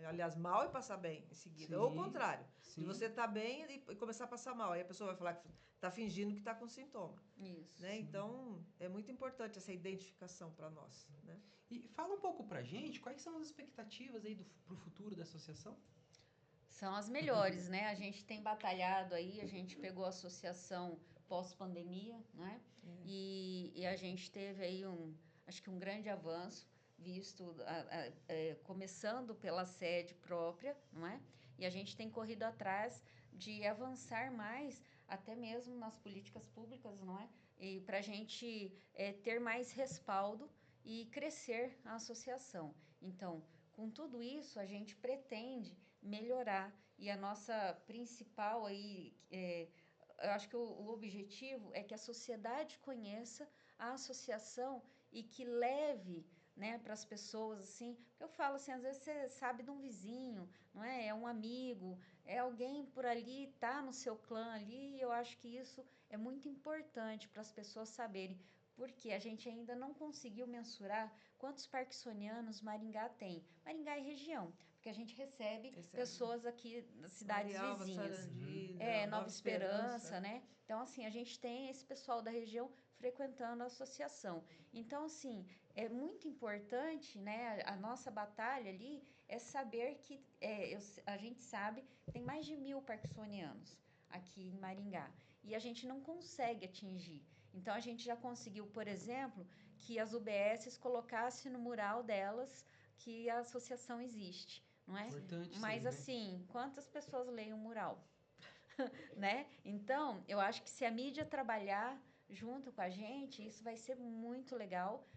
aliás, mal e passar bem em seguida. Sim, Ou o contrário, sim. de você estar bem e começar a passar mal. Aí a pessoa vai falar que está fingindo que está com sintoma. Isso. Né? Então, é muito importante essa identificação para nós. Né? E fala um pouco pra gente, quais são as expectativas aí pro futuro da associação? São as melhores, né? A gente tem batalhado aí, a gente pegou a associação pós-pandemia, né? E a gente teve aí acho que um grande avanço, visto começando pela sede própria, não é? E a gente tem corrido atrás de avançar mais, até mesmo nas políticas públicas, não é? E para a gente ter mais respaldo e crescer a associação. Então, com tudo isso, a gente pretende melhorar. E a nossa principal aí, eu acho que o objetivo é que a sociedade conheça a associação e que leve, né, para as pessoas, assim, porque eu falo assim, às vezes você sabe de um vizinho, não é? É um amigo, é alguém por ali, tá no seu clã ali, e eu acho que isso é muito importante para as pessoas saberem, porque a gente ainda não conseguiu mensurar quantos parkinsonianos Maringá tem. Maringá é região, porque a gente recebe pessoas aqui das cidades Marialva, vizinhas. Sarandi, Nova Esperança, né? Então, assim, a gente tem esse pessoal da região frequentando a associação. Então, assim, é muito importante, né? A nossa batalha ali é saber que a gente sabe que tem mais de 1.000 parkinsonianos aqui em Maringá e a gente não consegue atingir. Então, a gente já conseguiu, por exemplo, que as UBSs colocassem no mural delas que a associação existe, não é? Importante Mas, isso aí, assim, quantas pessoas leem um mural? Né? Então, eu acho que se a mídia trabalhar junto com a gente, isso vai ser muito legal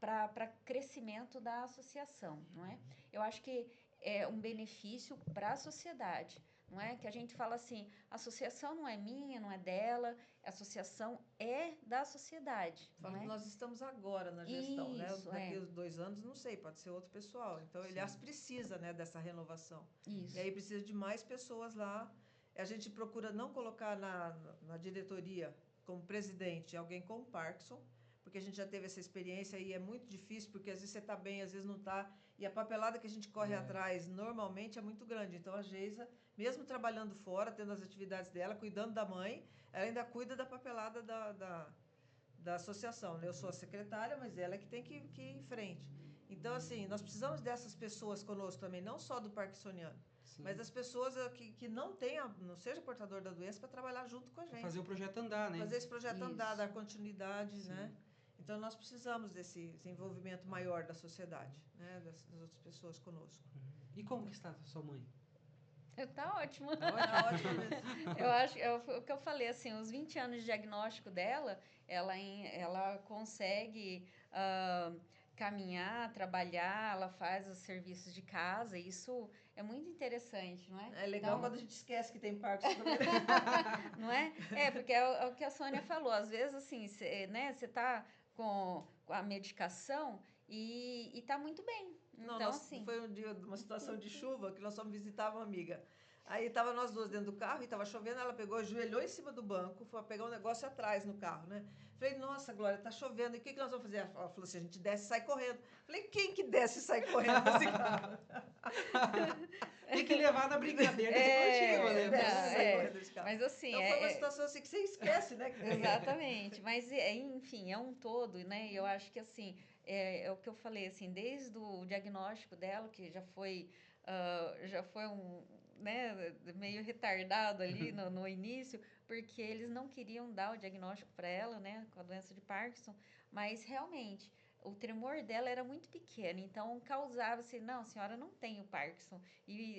para crescimento da associação, não é? Eu acho que é um benefício para a sociedade, não é? Que a gente fala assim, a associação não é minha, não é dela, a associação é da sociedade. Fala não que é? nós estamos agora na gestão, Isso, né? Daqui a 2 anos, não sei, pode ser outro pessoal. Então, aliás, precisa, né, dessa renovação. Isso. E aí precisa de mais pessoas lá. A gente procura não colocar na diretoria como presidente alguém com Parkinson, porque a gente já teve essa experiência e é muito difícil, porque às vezes você está bem, às vezes não está. E a papelada que a gente corre atrás normalmente é muito grande. Então, a Geisa, mesmo trabalhando fora, tendo as atividades dela, cuidando da mãe, ela ainda cuida da papelada da associação. Eu sou a secretária, mas ela é que tem que ir em frente. Então, assim, nós precisamos dessas pessoas conosco também, não só do parkinsoniano, mas das pessoas que não seja portador da doença, para trabalhar junto com a gente. Pra fazer o projeto andar, né? Fazer esse projeto andar, Isso. dar continuidade, né? Então, nós precisamos desse envolvimento maior da sociedade, né? Das outras pessoas conosco. E como que está a sua mãe? Tá ótimo. Tá ótimo mesmo. Eu acho, o que eu falei, assim, os 20 anos de diagnóstico dela, ela consegue caminhar, trabalhar, ela faz os serviços de casa, isso é muito interessante, não é? É legal quando a gente esquece que tem Parkinson. Não é? Porque é o que a Sônia falou, às vezes, assim, você tá com a medicação e tá muito bem. Não, Então, assim... foi um dia, uma situação de chuva, que nós fomos visitar uma amiga. Aí tava nós duas dentro do carro e tava chovendo, ela pegou, ajoelhou em cima do banco, foi pegar um negócio atrás no carro, né? Falei, nossa, Glória, tá chovendo, e o que nós vamos fazer? Ela falou assim, a gente desce e sai correndo. Falei, quem que desce e sai correndo desse carro? Tem que levar na brincadeira esportiva, né? Desce e sai correndo desse carro. Mas assim... Então foi uma situação assim que você esquece, né? Exatamente, mas enfim, é um todo, né? Eu acho que assim, é o que eu falei, assim, desde o diagnóstico dela, que já foi né, meio retardado ali no início, porque eles não queriam dar o diagnóstico para ela, né, com a doença de Parkinson, mas realmente o tremor dela era muito pequeno, então causava assim, não, a senhora não tem o Parkinson,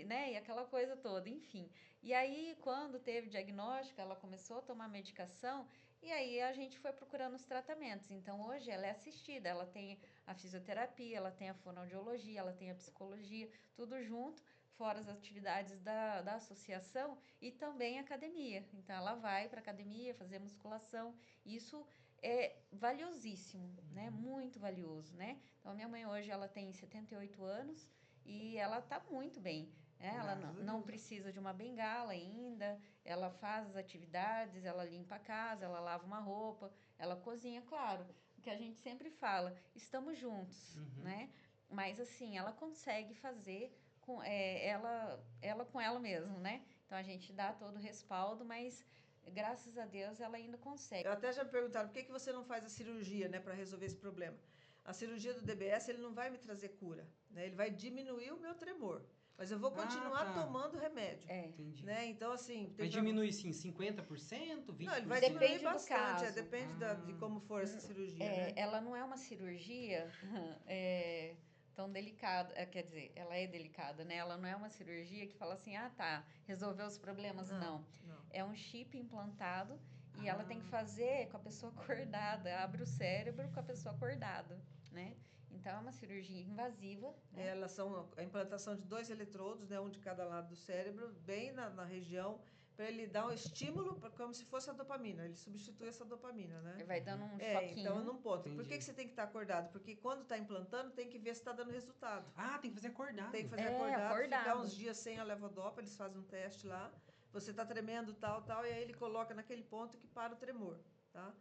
né, e aquela coisa toda, enfim. E aí, quando teve o diagnóstico, ela começou a tomar medicação, e aí a gente foi procurando os tratamentos. Então, hoje ela é assistida, ela tem a fisioterapia, ela tem a fonoaudiologia, ela tem a psicologia, tudo junto, fora as atividades da associação e também a academia. Então, ela vai para a academia fazer musculação. Isso é valiosíssimo, né? Muito valioso, né? Então, a minha mãe hoje ela tem 78 anos e ela está muito bem. Ela não precisa de uma bengala ainda, ela faz as atividades, ela limpa a casa, ela lava uma roupa, ela cozinha, claro. O que a gente sempre fala, estamos juntos, né? Mas, assim, ela consegue fazer ela com ela mesma, né? Então, a gente dá todo o respaldo, mas, graças a Deus, ela ainda consegue. Eu até já me perguntaram por que você não faz a cirurgia, né, para resolver esse problema. A cirurgia do DBS, ele não vai me trazer cura, né? Ele vai diminuir o meu tremor. Mas eu vou continuar tomando remédio. Entendi. Né? Então, assim... Vai diminuir, sim, 50%, 20%? Não, ele vai diminuir Depende do bastante. caso. Depende de como for essa cirurgia, né? Ela não é uma cirurgia tão delicada. Quer dizer, ela é delicada, né? Ela não é uma cirurgia que fala assim, tá, resolveu os problemas. Não. É um chip implantado e ela tem que fazer com a pessoa acordada. Abre o cérebro com a pessoa acordada, né? Então, é uma cirurgia invasiva. Né? Elas são a implantação de 2 eletrodos, né, um de cada lado do cérebro, bem na região, para ele dar um estímulo, como se fosse a dopamina. Ele substitui essa dopamina, né? Ele vai dando um choquinho. Então, num ponto. Entendi. Por que você tem que estar acordado? Porque quando está implantando, tem que ver se está dando resultado. Tem que fazer acordado. Tem que fazer acordado, ficar uns dias sem a levodopa, eles fazem um teste lá. Você está tremendo, tal, e aí ele coloca naquele ponto que para o tremor, tá?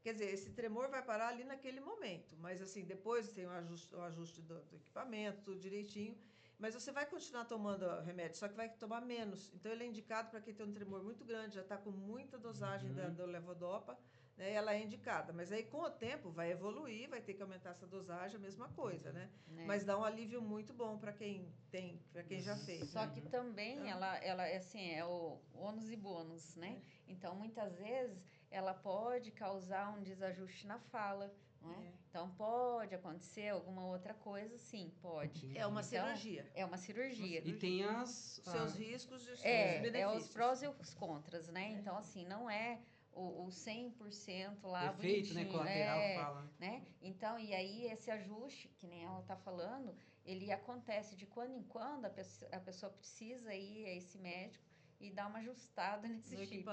Quer dizer, esse tremor vai parar ali naquele momento, mas assim, depois tem o ajuste do equipamento, tudo direitinho, mas você vai continuar tomando remédio, só que vai tomar menos. Então, ele é indicado para quem tem um tremor muito grande, já está com muita dosagem da levodopa, né? Ela é indicada, mas aí com o tempo vai evoluir, vai ter que aumentar essa dosagem, a mesma coisa, né? Mas dá um alívio muito bom para quem tem, para quem já fez. Só que também ela assim, é o ônus e bônus, né? Então, muitas vezes ela pode causar um desajuste na fala, não é? Então, pode acontecer alguma outra coisa, sim, pode. É uma cirurgia. É uma cirurgia. E tem seus riscos e os seus benefícios. Os prós e os contras, né? Então, assim, não é o 100% lá efeito, bonitinho. Né? Colateral fala. Né? Então, e aí esse ajuste, que nem ela está falando, ele acontece de quando em quando a pessoa precisa ir a esse médico e dar uma ajustada nesse chip.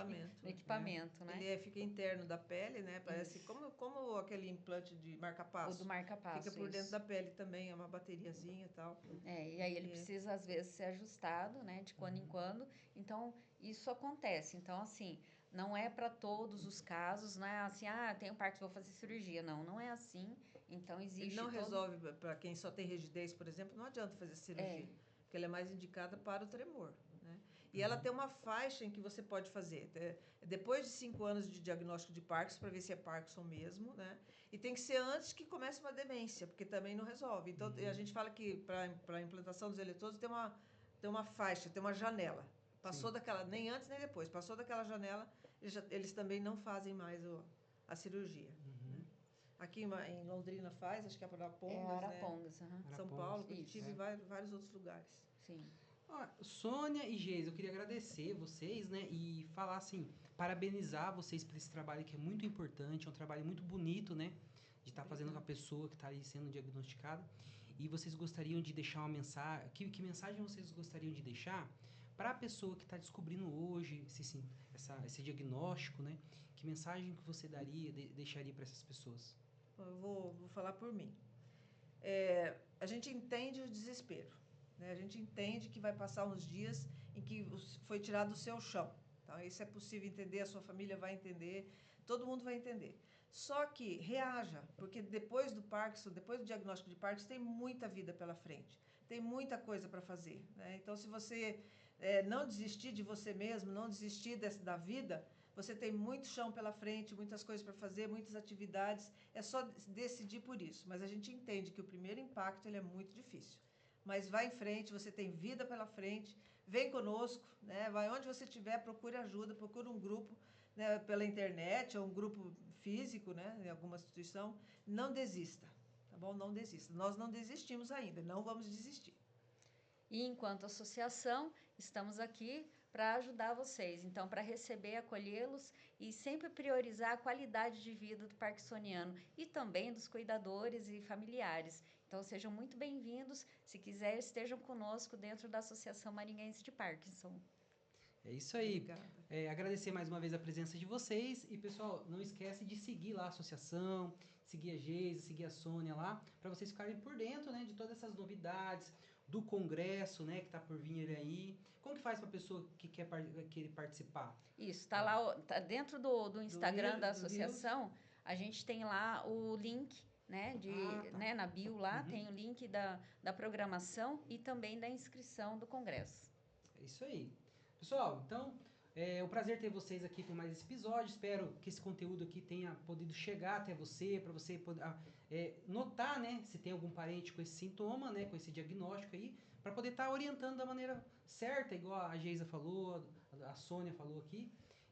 No equipamento, né? Ele fica interno da pele, né? Parece como aquele implante de marca-passo. O do marca-passo. Fica por dentro da pele também, é uma bateriazinha e tal. E aí ele precisa, às vezes, ser ajustado, né? De quando em quando. Então, isso acontece. Então, assim, não é para todos os casos, não é assim, tenho Parkinson, vou fazer cirurgia. Não é assim. Então, existe ele não resolve, para quem só tem rigidez, por exemplo, não adianta fazer cirurgia. Porque ela é mais indicada para o tremor. Né? E ela tem uma faixa em que você pode fazer. Depois de 5 anos de diagnóstico de Parkinson, para ver se é Parkinson mesmo, né? E tem que ser antes que comece uma demência, porque também não resolve. Então, a gente fala que para a implantação dos eletrodos tem uma faixa, tem uma janela. Passou daquela, nem antes nem depois, passou daquela janela, eles também não fazem mais a cirurgia. Né? Aqui em Londrina faz, acho que é para Arapongas, Arapongas, né? São Paulo, Curitiba e vários outros lugares. Sim. Sônia e Geisa, eu queria agradecer vocês, né? E falar assim, parabenizar vocês por esse trabalho que é muito importante, é um trabalho muito bonito, né? De estar fazendo com a pessoa que está aí sendo diagnosticada. E vocês gostariam de deixar uma mensagem... Que mensagem vocês gostariam de deixar para a pessoa que está descobrindo hoje esse diagnóstico, né? Que mensagem que você deixaria para essas pessoas? Eu vou falar por mim. A gente entende o desespero. Né? A gente entende que vai passar uns dias em que foi tirado o seu chão. Então, isso é possível entender, a sua família vai entender, todo mundo vai entender. Só que reaja, porque depois do Parkinson, depois do diagnóstico de Parkinson, tem muita vida pela frente, tem muita coisa para fazer. Né? Então, se você não desistir de você mesmo, não desistir da vida, você tem muito chão pela frente, muitas coisas para fazer, muitas atividades, é só decidir por isso. Mas a gente entende que o primeiro impacto ele é muito difícil. Mas vai em frente, você tem vida pela frente, vem conosco, né? Vai onde você estiver, procure ajuda, procure um grupo, né, pela internet, ou um grupo físico, né, em alguma instituição. Não desista, tá bom? Não desista. Nós não desistimos ainda, não vamos desistir. E enquanto associação, estamos aqui para ajudar vocês. Então, para receber, acolhê-los e sempre priorizar a qualidade de vida do parkinsoniano e também dos cuidadores e familiares. Então, sejam muito bem-vindos. Se quiser, estejam conosco dentro da Associação Maringaense de Parkinson. É isso aí. Agradecer mais uma vez a presença de vocês. E, pessoal, não esquece de seguir lá a associação, seguir a Geisa, seguir a Sônia lá, para vocês ficarem por dentro, né, de todas essas novidades, do congresso, né, que está por vir aí. Como que faz para a pessoa que quer participar? Isso, está lá, tá dentro do Instagram da associação, a gente tem lá o link, né? Tá. Né, na bio lá Uhum. tem o link da programação e também da inscrição do congresso. É isso aí. Pessoal, então, é um prazer ter vocês aqui por mais esse episódio. Espero que esse conteúdo aqui tenha podido chegar até você, para você poder notar, né, se tem algum parente com esse sintoma, né, com esse diagnóstico aí, para poder estar orientando da maneira certa, igual a Geisa falou, a Sônia falou aqui.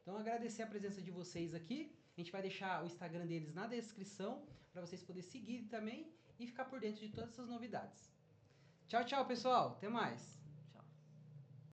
Então, agradecer a presença de vocês aqui. A gente vai deixar o Instagram deles na descrição, para vocês poderem seguir também e ficar por dentro de todas essas novidades. Tchau, tchau, pessoal. Até mais.